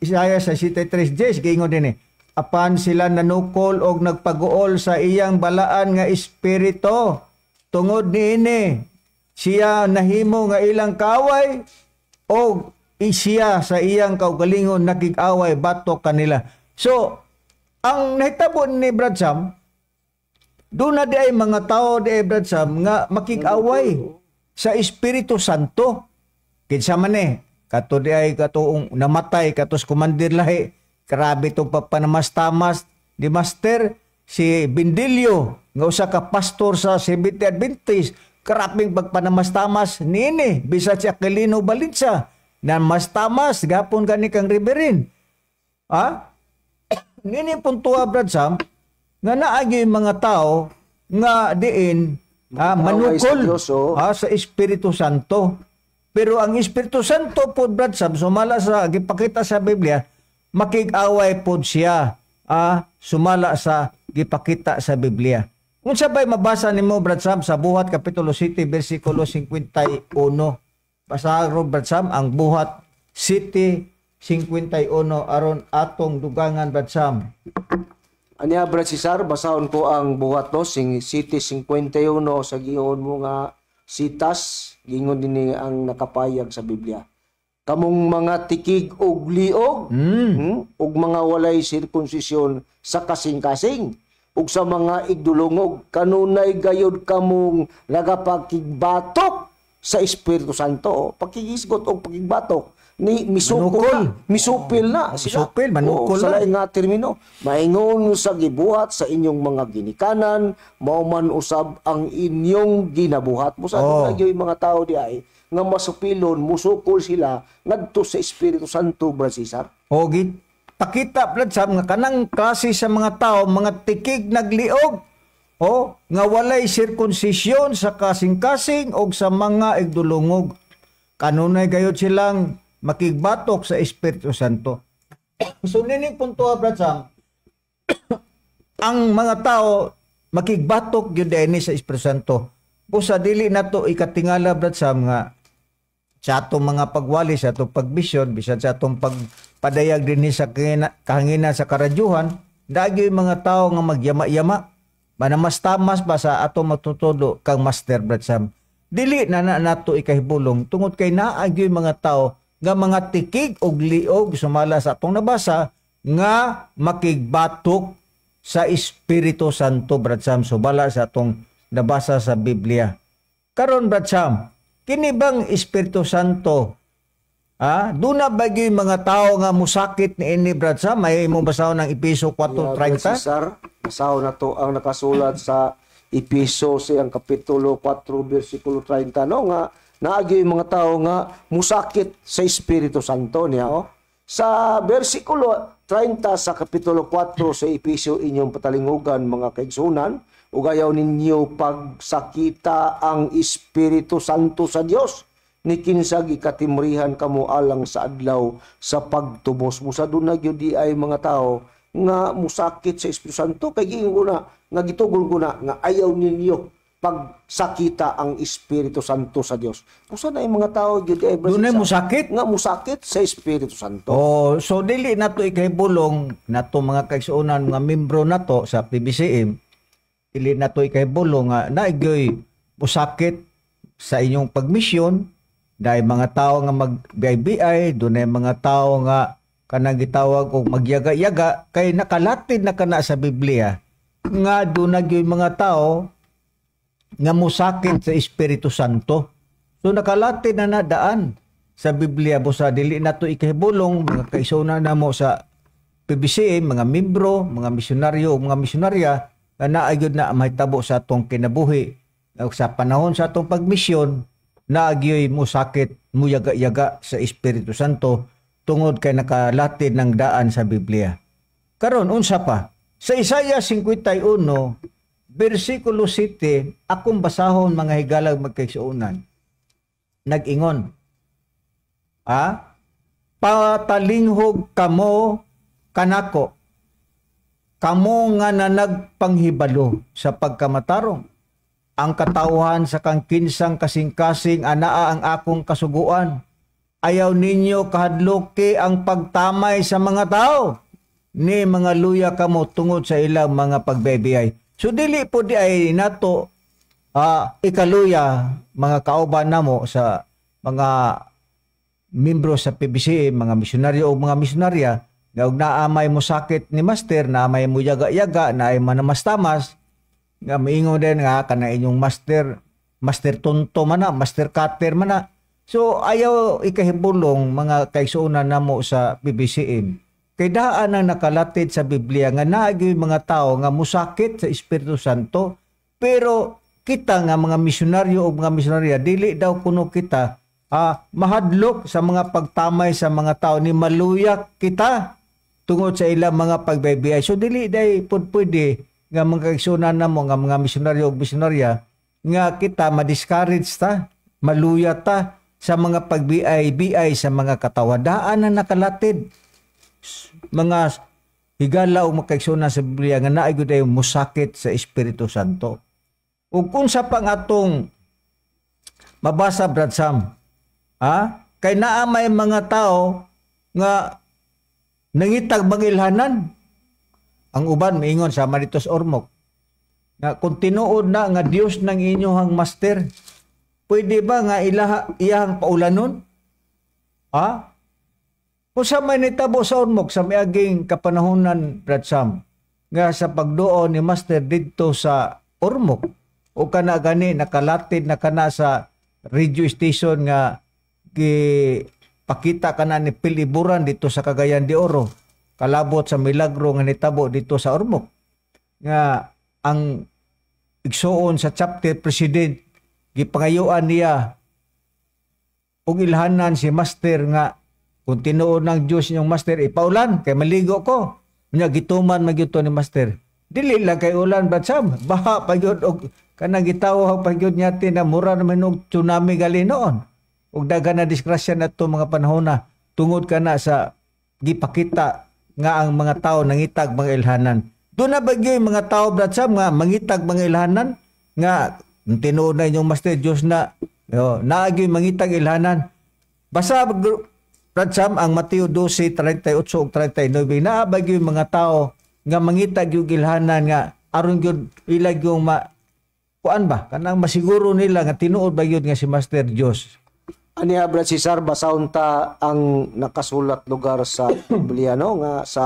Isaiah 63:10 giingon din apan sila nanukol og nagpaguol sa iyang balaan nga espiritu. Tungod niini siya nahimo nga ilang kaaway og siya sa iyang kaugalingon nakig-away batok kanila. So ang nahitabo ni bradsam doon na di ay mga tao di ay bradsam nga makig-away sa Espiritu Santo. Kinsa man kato di ay katuong namatay katos kumandir lahi. Grabe itong papanamastamas di Master si Bindilyo nga usa ka pastor sa Seventh-day Adventist. Karaping pagpanamastamas nini bisa si Aquilino Balinsa na mastamas gapon gani kang Riberin. Nini puntua bradsam nga naagi mga tao nga diin manukol sa Espiritu Santo. Pero ang Espiritu Santo po bradsam sumala sa gipakita sa Biblia makig-away pod siya sumala sa gipakita sa Biblia. Unsa bay mabasa nimo bradsam sa Buhat kapitulo 7 bersikulo 51. Basa ro bradsam ang Buhat 7:51 aron atong dugangan bradsam. Anya brad Cesar basahon ko ang Buhat 7:51 sa giingon mo nga sitas gingon dinhi ang nakapayag sa Biblia. Kamong mga tikig og liog ug mga walay sirkunsisyon sa kasing-kasing ug sa mga igdulungog kanunay gayud kamong nagapakigbatok sa Espiritu Santo. Pakigisgot og pakigbatok ni misupil na sila. Misupil, manukol sa laing nga termino. Maingon sa gibuhat sa inyong mga ginikanan, mao man usab ang inyong ginabuhat. Busa nagyoy mga tao di ay nga masupilon, musukol sila ngadto sa Espiritu Santo, Brad Cesar. O pakita Brad Sam nga kanang klase sa mga tao mga tikig nagliog nga walay sirkunsisyon sa kasing-kasing o sa mga igdulungog. Kanunay gayud silang makigbatok sa Espiritu Santo. So nini punto Brad Sam, ang mga tao makigbatok gyud dinhi sa Espiritu Santo. Busa dili nato ikatingala Brad Sam nga sa atong mga pagwali, sa atong pagbisyon, bisan sa atong pagpadayag dinhi sa kahanginan sa karadyuhan, dagi mga tao nga magyama-yama, manamas-tamas ba sa atong matutudo kang Master Brad Sam. Dili na nato ikahibulong tungod kay naagi mga tao nga mga tikig og liog sumala sa atong nabasa nga makigbatok sa Espiritu Santo Brad Sam subala sa atong nabasa sa Biblia. Karon Brad Sam, kini bang Espiritu Santo duna bagay mga tao nga musakit ni ini Brad Sam? May imong basahon ng Episo 4:30? Cesar, basahon na to ang nakasulat sa Episo siyang kapitulo 4 versikulo 30 nga naagi mga tao nga musakit sa Espiritu Santo niya Sa versikulo 30 sa kapitulo 4 sa Episo inyong patalingugan mga kaigsunan, ugayaw ninyo pagsakita ang Espiritu Santo sa Dios ni kinsag ikatimrihan kamo alang sa adlaw sa pagtubos mo sa dunag yun di ay mga tao nga musakit sa Espiritu Santo kay giingon ko na nga gitugol ko na nga ayaw ninyo pagsakita ang Espiritu Santo sa Dios. Usa na yung mga tao gyud ay dunay musakit nga musakit sa Espiritu Santo. So dili nato ikahibulong nato mga kaigsuonan mga membro nato sa PBCM, dili nato ikahibulong nga naigyoy musakit sa inyong pagmisyon. Dahil mga tao nga mag-BI, dunay mga tao nga kanang gitawag og magyaga-yaga kay nakalatid na kana sa Biblia nga dunay yung mga tao nga musakit sa Espiritu Santo. So nakalatid na nadaan sa Biblia busa dili nato ikahibulong mga kaigsuonan namo sa PBC, mga membro, mga misyonaryo, mga misyonarya na naayod na mahitabo sa atong kinabuhi sa panahon sa atong pagmisyon naagyoy mo sakit mo yaga-yaga sa Espiritu Santo tungod kay nakalatid ng daan sa Biblia. Karon unsa pa? Sa Isaiah 51 versikulo 7 akong basahon mga higalag magkaigsuonan. Nag-ingon. Patalinghog kamo kanako. Kamo nga nanagpanghibalo sa pagkamatarong. Ang katauhan sa kang kinsang kasing-kasing anaa ang akong kasuguan. Ayaw ninyo kahadloki ang pagtamay sa mga tao. Ni mga luya kamo tungod sa ilang mga pagbebiyay. So dili po di ay nato ikaluya mga kauban namo sa mga membro sa PBC, mga misyonaryo o mga misyonarya nga og naamay mo sakit ni Master, naamay mo yaga-yaga, na ay manamas-tamas, nga miingon din nga kana inyong master tonto man na, master cutter man na. So ayaw ikahibulong mga kaigsuonan namo sa PBCM. Kay daan ang nakalatid sa Biblia nga naagi mga tao nga musakit sa Espiritu Santo, pero kita nga mga misyonaryo o mga misyonarya dili daw kuno kita mahadlok sa mga pagtamay sa mga tao ni maluyak kita tungod sa ilang mga pagbibiyay. So dili day pwede nga mga kaigsuonan namo nga mga misyonaryo o misyonarya nga kita ma-discourage ta, maluyat ta sa mga pagbiyay sa mga katawadaan na nakalatid. Mga higala o mga kaigsuonan sa Biblia nga naay gud ay musakit sa Espiritu Santo. Ug kung sa pang atong mabasa Brad Sam, kay naa may mga tao nga nangitag mangilhanan. Ang uban miingon sa Maritos Ormoc nga kung tinuod na nga Dios ng inyong master, pwede ba nga iyang paulanon? Kung sa may nitabo sa Ormoc sa miaging kapanahonan Brad Sam nga sa pagduo ni Master didto sa Ormoc o kana gani nakalatid na kana sa radio station nga pakita kana ni Piliburan dito sa Cagayan de Oro, kalabot sa milagro nga nitabo dito sa Ormoc nga ang igsuon sa chapter president gipangayuan niya og ilhanan si Master nga Kung tinuod ng Diyos inyong master, ipaulan, kay maligo ko. Nya gituman magyuto ni master. Dili lang kay ulan, Brad Sam. Baha pa yun, o kanang gitawa pa yun nyati na mura naman og tsunami gali noon. Og daga na disgrasya na ito mga panahon na tungod ka na sa gipakita nga ang mga tao nangitag mga ilhanan. Doon na bagyo yung mga tao, Brad Sam, nga mangitag mga ilhanan, nga tinuod na inyong master Diyos na naagyo yung mangitag ilhanan. Basta, Brad Sam, ang Mateo 12:38 ug 39, naabagyo yung mga tao nga mangitag yung ilhanan nga aron gyud ilag yung kuan ba kanang masiguro nila nga tinuod ba yun nga si Master Diyos. Aniya, Brad Cesar, basahon ta ang nakasulat lugar sa Biblia, no? Nga sa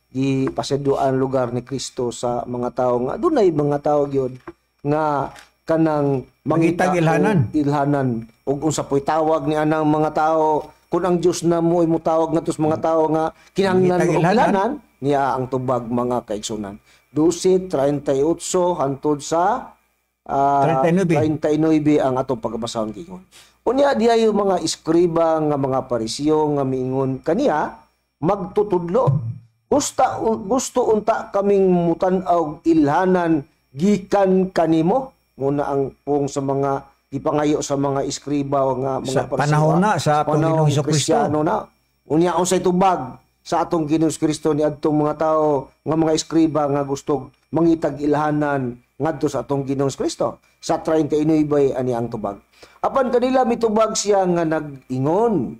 gipaseduan lugar ni Kristo sa mga tao nga dunay mga tao gyud nga kanang mangitag ilhanan ug unsa po'y tawag ni anang mga tao kung ang Dios na mo tawag nga tos mga tao nga kinahanglan og ilhanan niya ang tubag mga kaigsunan. 12:38 hantod sa 39 ang atong pagbasahon giingon. Unya diha yung mga iskriba nga mga pariseo nga miingon kaniya magtutudlo. Gusto unta kaming mutan-aw ilhanan gikan kanimo. Muna ang pong sa mga ipangayo sa mga iskriba nga mga sa panahon na sa atong Ginoong Kristo na. Unya unsay tubag sa atong Ginoong Kristo ni adtong mga tao nga mga iskriba nga gusto mangitag ilhanan ngadto sa atong Ginoong Kristo. Sa 39 ani ang tubag. Apan kanila mitubag siya nga nag-ingon.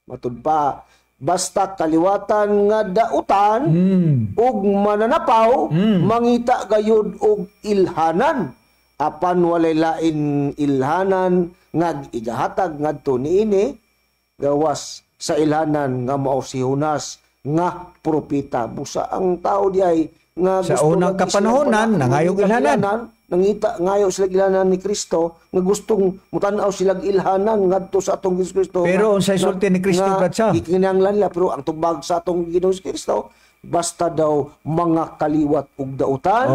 Matud pa, basta kaliwatan nga dautan ug mananapaw mangita gayud og ilhanan. Apan walay lain ilhanan nga igahatag ngadto niini gawas sa ilhanan nga mao si Jonas nga propeta. Busa ang tao di ay nga sa unang kapanahonan nangayog ilhanan. Nangita ngayo sila ilhanan ni Kristo nga gustong mutan-aw sila ilhanan ngadto sa atong Ginoong Kristo. Pero unsay sulti ni Kristo, Brad Sam? Gikinahanglan nila pero ang tubag sa atong Ginoong Kristo basta daw mga kaliwat ug dautan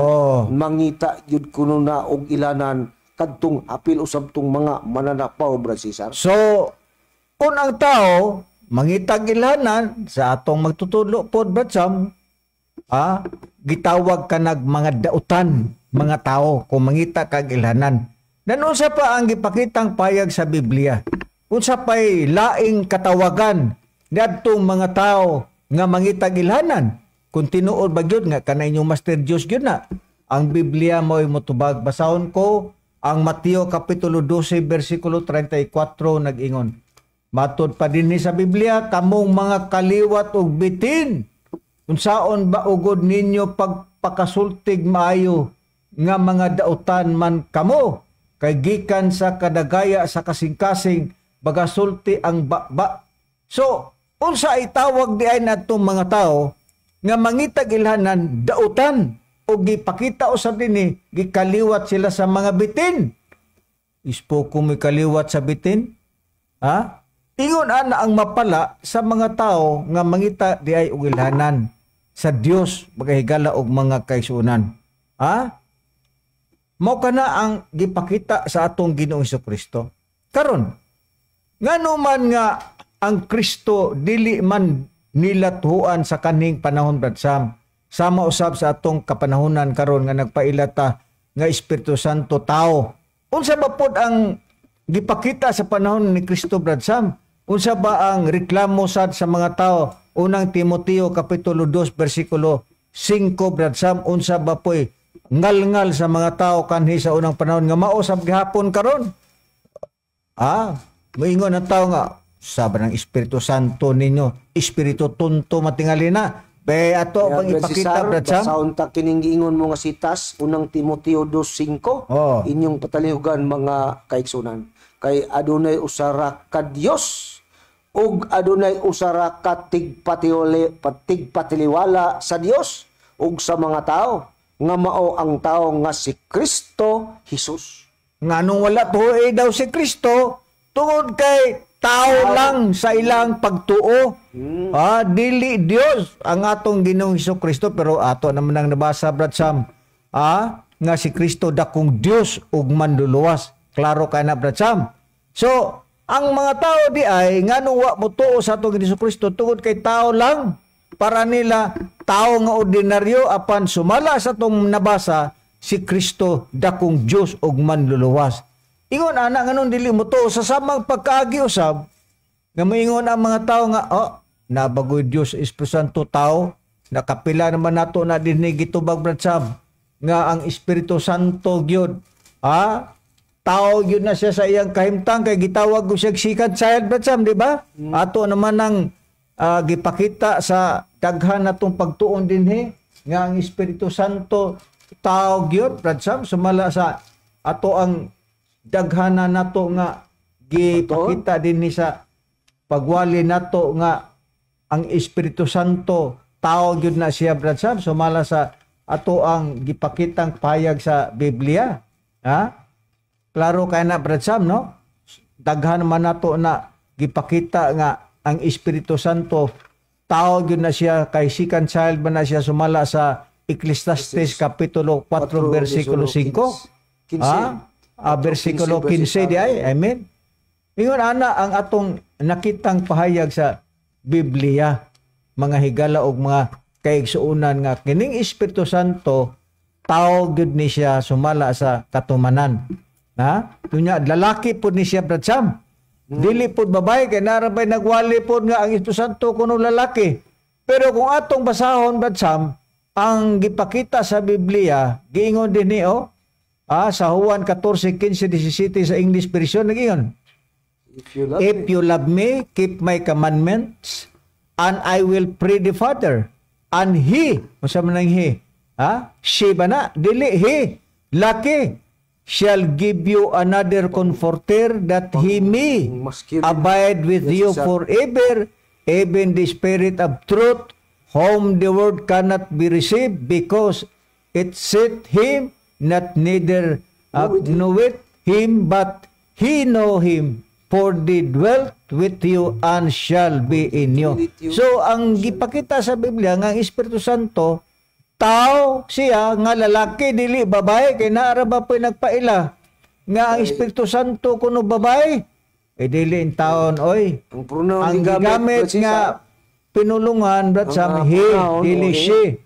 mangita gyud kuno na og ilhanan kadtong apil usab tong mga mananapaw, Brad Cesar. So kung ang tao mangitag ilhanan sa atong magtutudlo pod, Brad Sam, gitawag ka nag mga dautan mga tao kung mangita kag ilhanan. Nanunsa pa ang gipakitang payag sa Biblia. Unsa pay laing katawagan niadtong mga tao nga mangitag ilhanan. Kung tinuod ba gyud nga kanay inyong Master Diyos gyud na. Ang Biblia mo'y motubag. Basahon ko ang Mateo kapitulo 12 bersikulo 34 nag-ingon. Matod pa dinhi sa Biblia kamong mga kaliwat ug bitin. Unsaon ba ugod ninyo pagpakasultig maayo nga mga dautan man kamo kay gikan sa kadagaya sa kasing-kasing bagasulti ang bakba. So unsa ay tawag di ay natong mga tao nga mangitag ilhanan dautan o gipakita usab dinhi gikaliwat sila sa mga bitin. Ispo kung may kaliwat sa bitin, ingon ana ang mapala sa mga tao nga mangita di ay og ilhanan sa Dios bagahigala og mga kaisunan. Mao kana ang gipakita sa atong Ginoong Kristo. Karon, ngano man nga ang Kristo dili man nilatuan sa kaning panahon, Brad Sam. Sama usab sa atong kapanahonan karon nga nagpailata nga Espiritu Santo tao. Unsa ba pod ang gipakita sa panahon ni Kristo, Brad Sam? Unsa ba ang reklamo sad sa mga tao? Unang Timoteo kapitulo 2 bersikulo 5, Brad Sam, unsa ba po'y ngal-ngal sa mga tao kanhi sa unang panahon nga mao sab gihapon karon? Moingon ang tao nga sabi ng Espiritu Santo ninyo, Espiritu tunto matingali na. Be ato pang ipakita, Brad Sam. Basahon ta kining giingon mo nga sitas, unang Timoteo 2:5, inyong patalihugan mga kaigsunan. Kay adunay usara ka Dios ug adunay usara ka tigpatiliwala sa Dios ug sa mga tao nga mao ang tao nga si Kristo Jesus. Nganong wala tuoy daw si Kristo tungod kay tao lang sa ilang pagtuo. Dili Dios ang atong Ginoong Kristo, pero ato naman ang nabasa, Brad Sam, nga si Kristo dakong Dios ug manluluwas. Klaro ka na, Brad Sam. So ang mga tao di ay nganong wa mo tuo sa atong Jesucristo tungod kay tao lang para nila tao nga ordinaryo apan sumala sa atong nabasa si Kristo dakong Dios ug manluluwas. Ingon ana nganon dili mo tuo sa samang pagkaagi usab nga moingon ang mga tao nga nabagoy Dios Espiritu Santo tao nakapila naman nato na dinhi gitubag Brad Sam nga ang Espiritu Santo gyud tao yun na siya sa iyang kahimtang kay gitawag ko siya second child Brad Sam, di ba? Ato naman ang gipakita sa daghan natong pagtuon dinhi nga ang Espiritu Santo tao gyud Brad Sam sumala sa ato ang daghana nato nga gipakita dinhi sa pagwali nato nga ang Espiritu Santo tao gyud na siya Brad Sam sumala sa ato ang gipakitang payag sa Biblia. Klaro kay na Brad Sam, no? Daghan man nato na gipakita nga ang Espiritu Santo tao gyud na siya kay second child man na siya sumala sa Ecclesiastes kapitulo 4 bersikulo 5. Bersikulo 15 di ay. Amen. Ingon ana ang atong nakitang pahayag sa Biblia mga higala og mga kaigsuonan nga kining Espiritu Santo tao gyud ni siya sumala sa katumanan. Tunya lalaki pud ni siya Brad Sam. Dili pud babae kay narabay nagwali pud nga ang Espiritu Santo kuno lalaki. Pero kung atong basahon Brad Sam, ang gipakita sa Biblia, giingon din ni sa Juan 14:15-17 sa English version nagingon. If you love me, keep my commandments, and I will pray the Father, and He, unsa man ang He? She ba na? Dili He, laki, shall give you another comforter that He may abide with you forever, even the Spirit of truth, whom the world cannot be received, because it set Him not neither knoweth Him, but He know Him, for He dwelt with you and shall be in you. So, ang gipakita sa Biblia nga ang Espiritu Santo, tao siya nga lalaki dili babae kay naara ba po nagpaila nga ang Espiritu Santo kuno babae dili in taon ang gigamit nga pinulungan Brad Sam he dili she.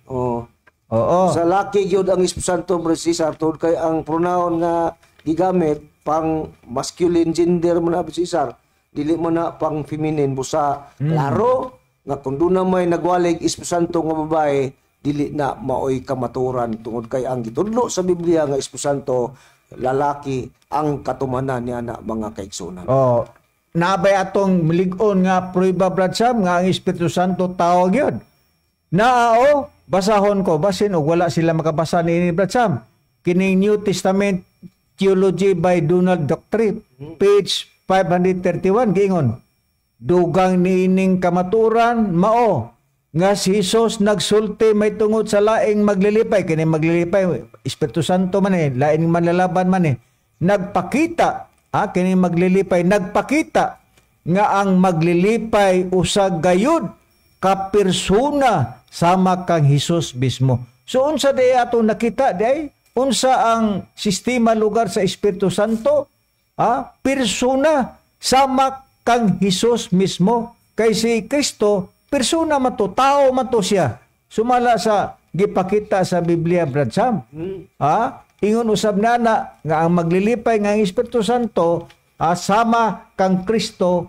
Sa laki gyud ang Espiritu Santo Brad Cesar tod kay ang pronoun nga gigamit pang masculine gender man Brad Cesar dili man na pang feminine busa klaro nga kun do na may nagwalig Espiritu Santo nga babae dili na maoy kamaturan tungod kay ang gitudlo sa Biblia nga Espiritu Santo lalaki ang katumanan niya na mga kaigsunan. Nabay atong milig-on nga prueba Brad Sam nga ang Espiritu Santo tao gyud. Basahon ko basin og wala sila makabasa niini Brad Sam. Kining New Testament Theology by Donald Doctrine page 531 giingon. Dugang niining kamaturan mao nga si Jesus nagsulti may tungod sa laing maglilipay kini maglilipay Espiritu Santo man laing manlalaban man nagpakita kini maglilipay nagpakita nga ang maglilipay usag gayud ka persona sama kang Jesus mismo. So unsa day ato nakita day unsa ang sistema lugar sa Espiritu Santo persona sama kang Jesus mismo kay si Kristo persona man to, tao man to siya. Sumala sa gipakita sa Biblia, Brad Sam. Ingon usab na nga ang maglilipay nga ang Espiritu Santo sama kang Kristo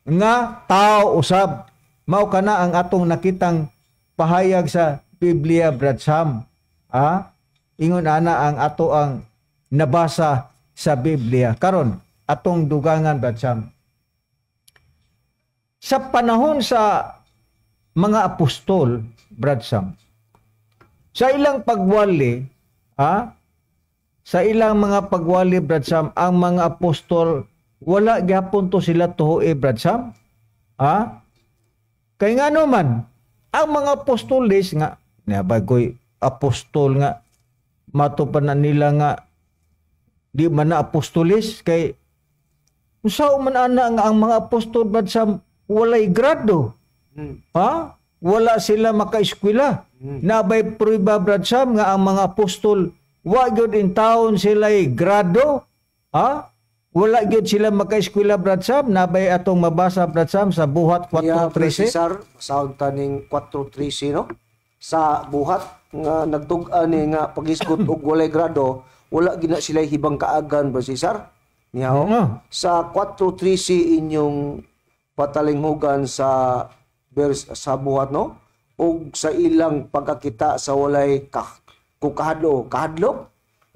nga tao usab. Mao kana ang atong nakitang pahayag sa Biblia, Brad Sam. Ingon ana ang ato ang nabasa sa Biblia. Karon atong dugangan, Brad Sam. Sa panahon sa mga apostol, Brad Sam, sa ilang pagwali, sa ilang mga pagwali, Brad Sam, ang mga apostol, wala gyapon to sila tuhoy, Brad Sam. Kay nga naman, ang mga apostoles nga, nabagoy apostol nga, matupan na nila nga, di man na apostoles, kay, usaw man ana nga ang mga apostol, Brad Sam, walay grado. Wala sila makaeskwela. Nabay prueba Brad Sam nga ang mga apostol wa gyud in taon sila grado. Wala gyud sila maka-eskwela Brad Sam, nabay atong mabasa Brad Sam sa buhat Niya, 4:13. Cesar, basahon taning 4:13, no? Sa buhat nga nagtug-an ni nga pagisgot og walay grado, wala gina sila hibang kaagan ba Cesar? Niya, Oo. sa 4:13 inyong patalinghugan sa sa buhat, no? Og sa ilang pagkakita sa walay kahadlok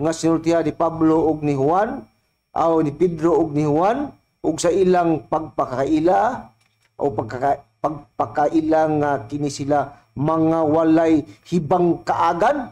nga sinultihan ni Pablo og ni Juan ni Pedro ug ni Juan ug sa ilang pagpakaila o pagpakaila nga kini sila mga walay hibang kaagan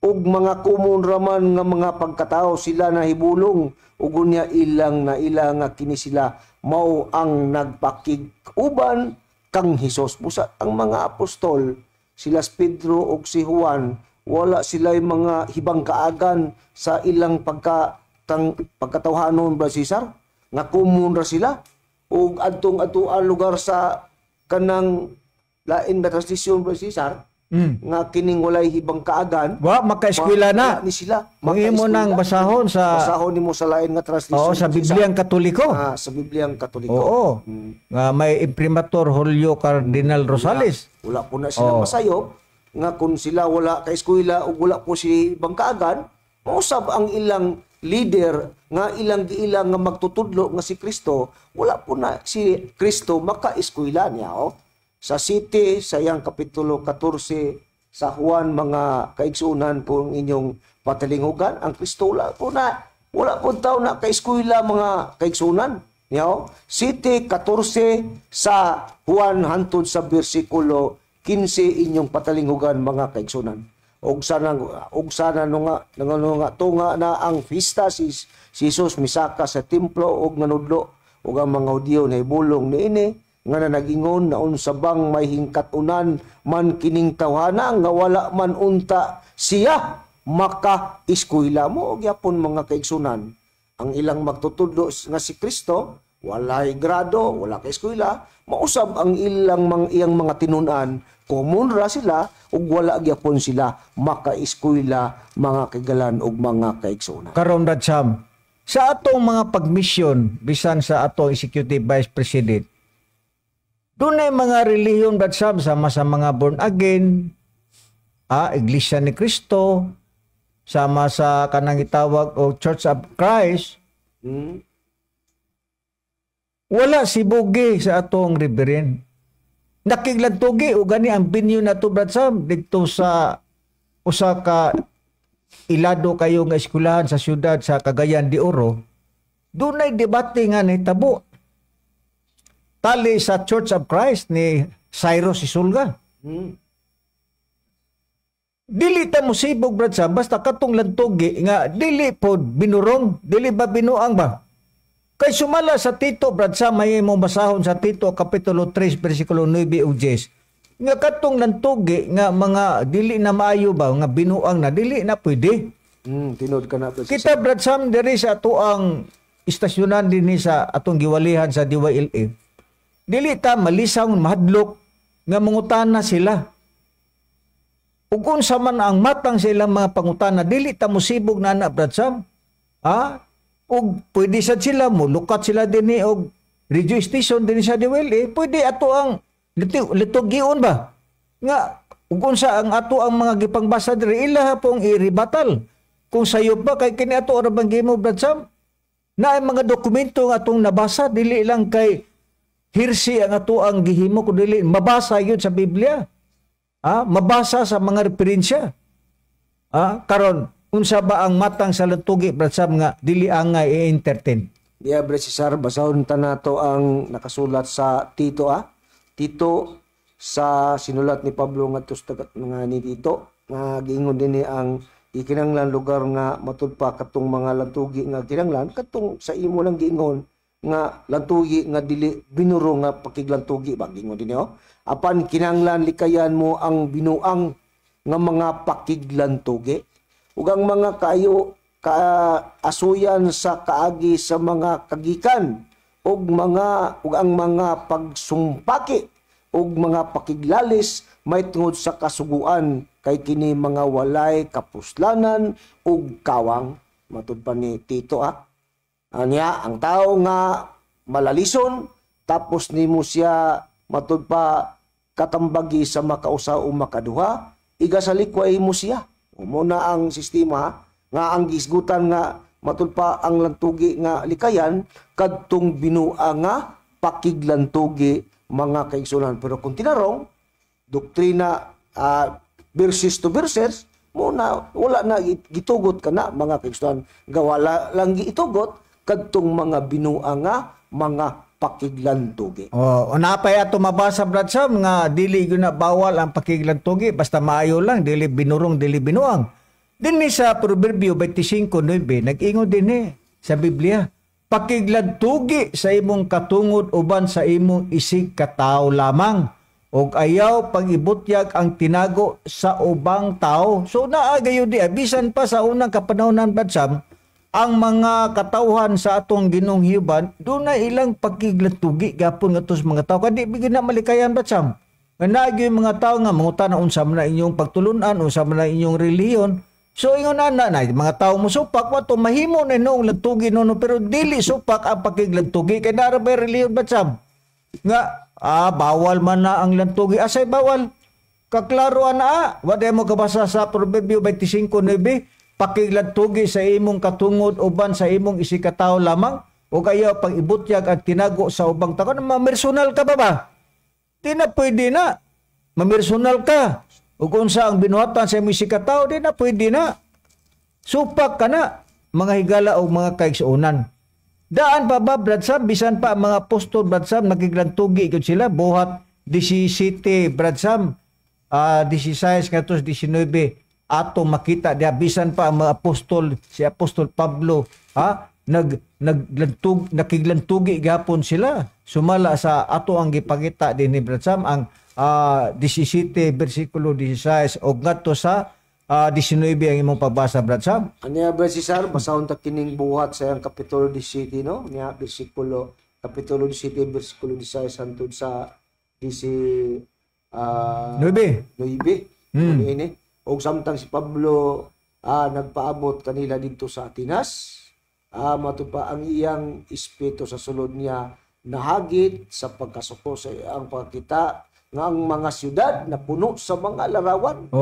ug mga kumon raman nga mga pagkatao sila nahibulong ug unya ilang na ilang nga kini sila mao ang nagpakig-uban kang Hesus. Busa ang mga apostol sila si Pedro ug si Juan wala sila mga hibang kaagan sa ilang pagkatawhanon ba Cesar nga kumun ra sila ug adtong atuan lugar sa kanang lain na transisyon ba Cesar nga kining walay hibang kaagan Wa maka-eskwela na. ni sila Mangimo nang basahon basahon nimo sa lain nga transisyon sa Bibliang Katoliko. sa Bibliang Katoliko. Oo. Nga may imprimatur Julio Cardinal Rosales. Wala po na sila masayop nga kung sila wala ka eskwela ug wala po si hibang kaagan mausab ang ilang leader nga ilang nga magtutudlo nga si Kristo, wala po na si Kristo maka-eskwela niya. Sa City, sa iyang Kapitulo 14, sa Juan, mga kaigsunan po ang inyong patalinghugan, ang Kristo wala po tao na ka-eskwela mga kaigsunan. City 14 sa Juan hantod sa bersikulo 15 inyong patalinghugan mga kaigsunan. Og sana nga tunga na ang pista si Jesus misaka sa templo og nanudlo og ang mga Hudiyo na ibulong niini nga nanagingon na unsa bang may hingkatunan man kining tawhana nga wala man unta siya maka-eskwela mo og yapon mga kaigsunan ang ilang magtutudlo nga si Kristo walay grado wala ka eskwela mausab ang iyang mga tinun-an common ra sila ug wala gyapon sila maka-eskwela mga kagalan ug mga kaigsunan. Karon Brad Sam, sa atong mga pagmisyon bisan sa atong Executive Vice President, dunay mga relihiyon Brad Sam sama sa mga born again, Iglesia ni Cristo, sama sa kanang gitawag o Church of Christ. Wala si bugi sa atong reverend. Nakiglantugi o gani ang binyo na to Brad Sam dito sa usa ka ilado kayo nga eskwelahan sa syudad sa Cagayan de Oro. Dunay debate nga nahitabo. Tali sa Church of Christ ni Cyrus Isulga. Dili ta mo sibog Brad Sam basta katong lantugi nga dili pod binurong, dili ba binuang ba? Kay sumala sa Tito, Brad Sam, may mong basahon sa Tito, Kapitulo 3, versikulo 9 o 10. Nga katong lantugi, nga mga dili na maayo ba, nga binuang na, dili na pwede. Tinod ka na. Kita, Brad Sam, diri sa ato ang istasyonan din sa atong giwalihan sa DYLA. Dili ta malisaw, mahadlok, nga mangutana sila. Ug unsa man ang matang sa ilang mga pangutana, dili ta musibog na anak, Brad Sam. Og pwede sad sila mo lukat sila dinhi og radio station dinhi sa DWL pwede ato ang litugion ba nga ug unsa ang ato ang mga gipangbasa diri ila pong iribatal kung sayop ba kay kini ato ra bang gimo Brad Sam na ay mga dokumento nga atong nabasa dili lang kay hirsi ang ato ang gihimo kun dili mabasa yun sa Biblia mabasa sa mga referensya karon unsa ba ang matang sa lantugi Brad Sam nga dili angay i-entertain? Diya Brad Cesar, basahon ta nato ang nakasulat sa Tito Tito sa sinulat ni Pablo ngadto sa nga ni Tito nga giingon dinhi ang ikinanglan lugar nga matud pa katong mga lantugi nga kinanglan katong sa imo lang giingon nga lantugi nga dili binuro nga pakiglantugi ba giingon dinhi apan kinanglan likayan mo ang binuang nga mga pakiglantugi ug ang mga kaasuyan sa kaagi sa mga kagikan ug ang mga pagsumpaki ug mga pakiglalis may tungod sa kasuguan kay kini mga walay kapuslanan ug kawang matud pa ni Tito Anya, ang tao nga malalison, tapos nimo siya matud pa katambagi sa makausa o makaduha, iga sa likway mo siya. Muna ang sistema nga ang gisgutan nga matud pa ang lantugi nga likayan kadtong binua nga pakiglantugi mga kaigsunan. Pero kung tinarong doktrina verses to verses, muna wala na gitugot ka na mga kaigsunan. Gawala lang gitugot kadtong mga binua nga mga pakiglantugi. Napay ato mabasa Brad Sam nga dili gyud na bawal ang pakiglantugi basta maayo lang, dili binurong, dili binuang. Dinhi sa Proverbio 25:9 nag-ingon dinhi sa Biblia, pakiglantugi sa imong katungod uban sa imong isig katao lamang ug ayaw pag-ibutyag ang tinago sa ubang tao. So naa gayud di bisan pa sa unang kapanahonan Brad Sam, ang mga katawhan sa atong Ginoong hiuban, doon na ilang pakiglantugi gapon nga tos mga tao. Kadi bigyan na malikayan ba Sam? Nga naagi yung mga tao nga mangutan na unsa man na inyong pagtulunan, unsa man na inyong reliyon. So ingon na mga tao mo supak wato mahimo na noong lantugi no pero dili supak ang pakiglantugi kay nara ba reliyon ba Sam? Nga bawal man na ang lantugi. Asay bawal? Kaklaro na wala mo kabasa sa Proverbio 25:9. Pakiglantugi sa imong katungod uban sa imong isikataw lamang o kaya pag ibutyag at tinago sa ubang tao. Mamersonal ka ba? Di na pwede na. Mamersonal ka. O kung sa ang binuhatan sa imong isikataw, di na pwede na. Supak ka na, mga higala o mga kaigsuunan. Daan pa ba, Brad Sam? Bisan pa ang mga apostol, Brad Sam, nagiglantugi ikot sila. Buhat 17, Brad Sam. 16 katos 19 ato makita dia bisan pa ang mga apostol, si Apostol Pablo nakiglantugi gapon sila sumala sa ato ang gipakita din ni Brad Sam ang 17 bersikulo 16 og ngadto sa 19 ang imong pagbasa Brad Sam. Anya Brad Cesar basahon ta kining buhat sa ang kapitulo 17 no nya kapitulo 17 bersikulo 16 hangtod sa 9. Ini o samtang si Pablo nagpaabot kanila dito sa Atinas, matupa ang iyang espiritu sa sulod niya nahagit sa pagkasuko sa ang pagkita nga ang mga syudad na puno sa mga larawan.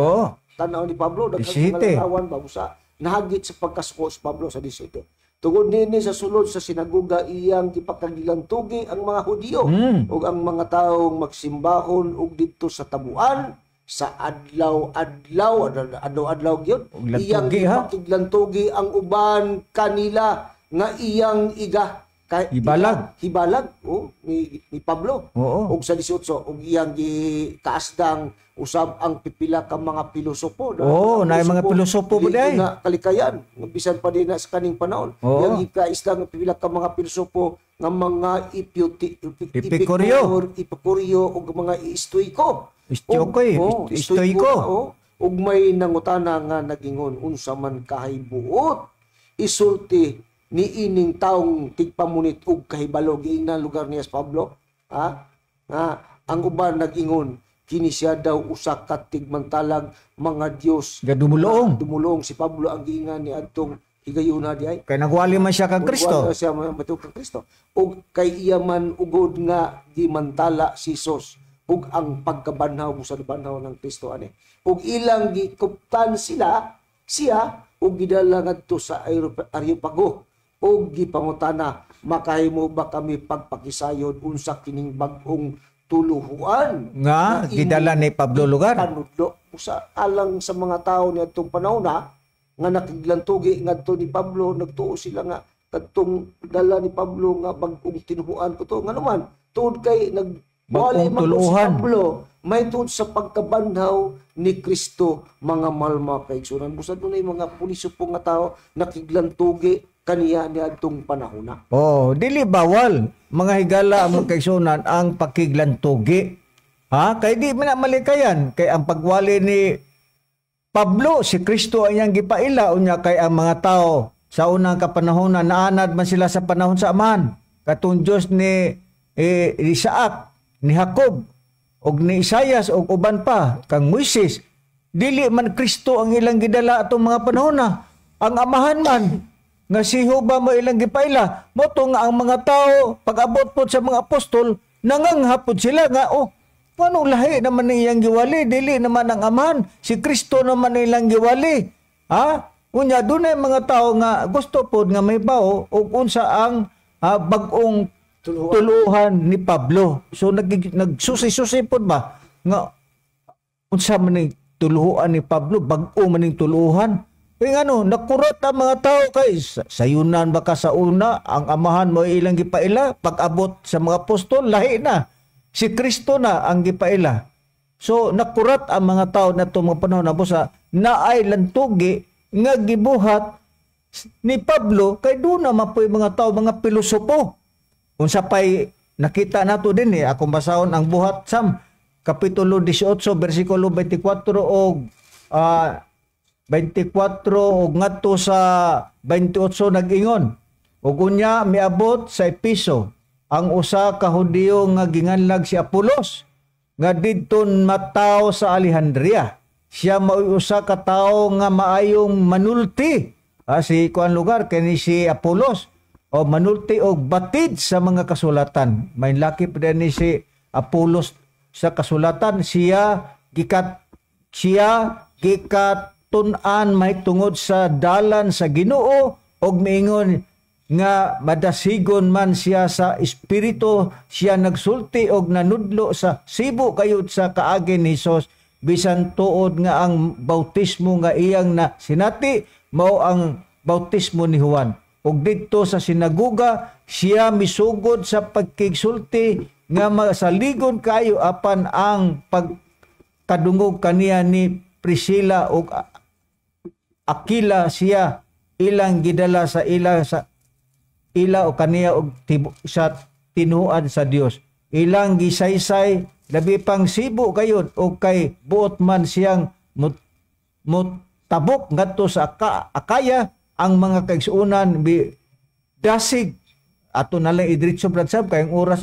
Tanaw ni Pablo daghang mga larawan babusa nahagit sa pagkasuko sa Pablo sa 17. Tungod nini sa sulod sa sinagoga iyang gipakagilantugi ang mga Hudiyo ug ang mga taong magsimbahon ug dito sa tabuan sa adlaw gyud iyang gipakiglantugi ang uban kanila nga iyang hibalag ni Pablo ug sa 18 ug iyang gikaasdang usab ang pipila ka mga pilosopo na mga pilosopo mo day na kalikayan bisan pa din sa kaning panahon iyang gikaasdang pipila ka mga pilosopo nga mga Epikuryo ug mga Stoiko. Ug may nangutana nga nagingon unsa man kahaybuot isulti ni ining taong tigpamunit ug kahibalo giingnan lugar ni Pablo ang uban nagingon kini siya daw usa ka tigmantalag mga Dios dumulong si Pablo ang giingan ni adtong higayuna di ay kay nagwali man siya kang Kristo ug kay iya man ugod nga gimantala si Jesus ug ang pagkabanhaw sa banhaw ng Kristo ani ug ilang gikuptan siya ug gidala ngadto sa Areopago ug gipangutana makahimo ba kami pagpakisayod unsa kining bag-ong tuluhuan nga gidala ni Pablo lugar panudlo usa alang sa mga tao ni adtong panahon nga nakiglantugi ngadto ni Pablo nagtuo sila nga kadtong dala ni Pablo nga bag-ong tinuhuan ko to nga naman tuod kay wali man si Pablo may tuod sa pagkabanhaw ni Kristo mga malma kaigsunan busad dunay mga puliso po nga tao nakiglantugi kaniya ni adtong panahon na. Dili bawal mga higala ang kaigsunan ang pakiglantugi. Kay di man malikayan kay ang pagwali ni Pablo si Kristo ang iyang gipaila unya kay ang mga tao sa unang kapanahonan naanad man sila sa panahon sa amahan katong Dios ni Isaac ni Jacob og ni Isaias og uban pa kang Moises dili man Kristo ang ilang gidala atong mga panahon na ang amahan man nga siho ba mo ilang gipaila mo to nga ang mga tao pag-abot po sa mga apostol nanganghapon sila nga paano lahi naman iyang giwali dili naman ang amahan si Kristo naman ilang giwali unya dunay mga tao nga gusto pod nga may bao ug unsa ang bag-ong tuluhan ni Pablo. So nagsusi-susi pod ba nga unsa man ni tuluhan ni Pablo, bag-o man ning tuluhan. Nakurot ang mga tao kay sayunan baka sa una ang amahan mo ilang gipaila pag-abot sa mga apostol lahi na. Si Kristo na ang gipaila. So nakurat ang mga tao na mga panahon na busa naay lantugi nga gibuhat ni Pablo kay doon na mapoy mga tao mga pilosopo. Unsa pay nakita nato din akong basahon ang buhat Sam kapitulo 18 bersikulo 24 og 24 og ngadto sa 28 nag-ingon. Ug unya miabot sa Episo ang usa ka Hudiyo nga ginganlag si Apolos nga didton mataw sa Alejandria. Siya mao usa ka tawo nga maayong manulti si kuan lugar kani si Apolos o manulti og batid sa mga kasulatan. May laki pa ni si Apolos sa kasulatan siya gikatun-an may tungod sa dalan sa Ginoo og miingon nga madasigon man siya sa espiritu siya nagsulti og nanudlo sa sibo kayod sa kaagi ni Hesus bisan tuod nga ang bautismo nga iyang na sinati mao ang bautismo ni Juan. Ug didto sa sinaguga siya misugod sa pagkigsulti nga masaligon kayo apan ang pagkadungog kaniya ni Priscilla ug Aquila siya ilang gidala sa ila o kaniya og sa tinuan sa Dios. Ilang gisaysay labi pang sibo kayod o kay buot man siyang mutabok ngadto sa Akaya ang mga kaigsuonan dasig ato na lang idritso bratsab kayong oras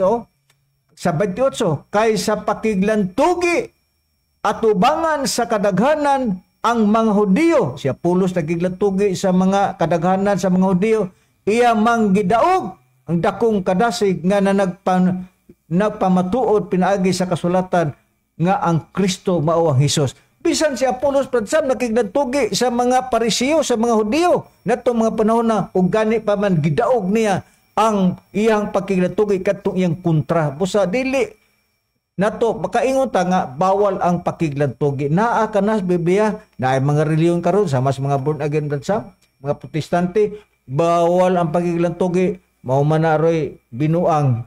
sa 28 kay sa pakiglantugi atubangan sa kadaghanan ang mga Hudiyo. Si Apolos nagiglantugi sa mga kadaghanan sa mga Hudiyo. Iya mang gidaog ang dakong kadasig nga na nagpamatuod pinaagi sa kasulatan nga ang Kristo mao ang Hesus. Bisan si Apolos pradsam nakiglantugi sa mga Parisiyo, sa mga Hudiyo nato mga panahon na ug gani pa man gidaog niya ang iyang pakiglantugi kadtong iyang kontra. Busa dili nato makaingon ta nga bawal ang pakiglantugi. Naa kana sa Biblia na ay mga reliyon karon sa mas mga born again pradsam, mga protestante bawal ang pakiglantugi mao man aroy binuang.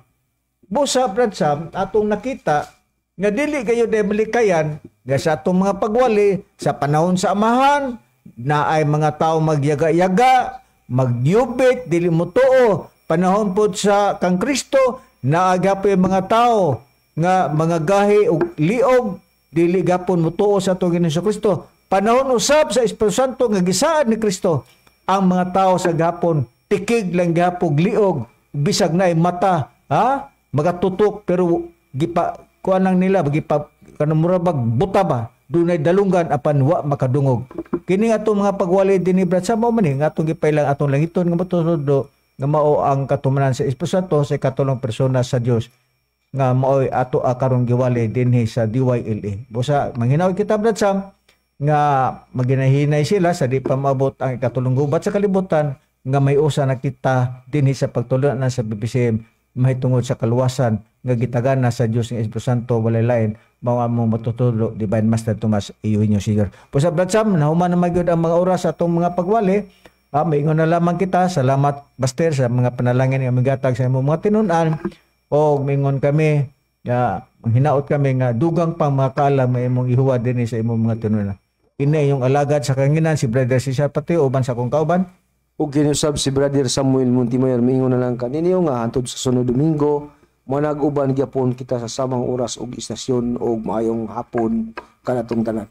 Busa pradsam atong nakita nga dili kayo demalikayan nga sa atong mga pagwali sa panahon sa amahan na ay mga tao magyaga-yaga, magyubit, dili mo tuo. Panahon po sa kang Kristo na agapoy mga tao nga mga gahi ug liog dili gapon mo tuo sa atong Ginoong Kristo. Panahon usab sa Espiritu Santo nga gisaad ni Kristo ang mga tao sa gapon tikig lang gapog liog bisag na mata magatutok pero kuan lang nila gipa kanumura bag buta ba dunay dalunggan apan wa makadungog. Kini atong mga pagwali dinhi brad sa mao man nga atong gipailang atong langiton nga matudo nga mao ang katumanan sa Espiritu Santo sa katulong persona sa Dios nga maoy ato karong giwali dinhi sa DYLA. Busa manghinaw kita brad Sam nga maginahinay sila sa di pa maabot ang ikatulong gubat sa kalibutan nga may usa nakita dinhi sa pagtulungan sa BBCM mahitungod sa kaluwasan nga gitagana sa Dios ng Espiritu Santo walay lain mao among matutulo Divine Master Tomas Eugenio Sr. Pusa brad Sam nahuman na magyud ang mga oras atong mga pagwali. Maingon na lamang kita. Salamat Master sa mga panalangin nga migatag sa imong mga tinun-an o mingon kami hinaot kami nga dugang pang mga kaalam nga imong ihuwa dinhi sa imong mga tinun-an. Ini yung alagad sa kanginan si Brother Cesar Patio uban sa kong kauban. Ug ginusab si Brother Samuel Montimoyer mingon na lang kaninyo nga hantod sa sunod Domingo manag-uban gyapon kita sa samang oras ug istasyon ug maayong hapon kanatong tanan.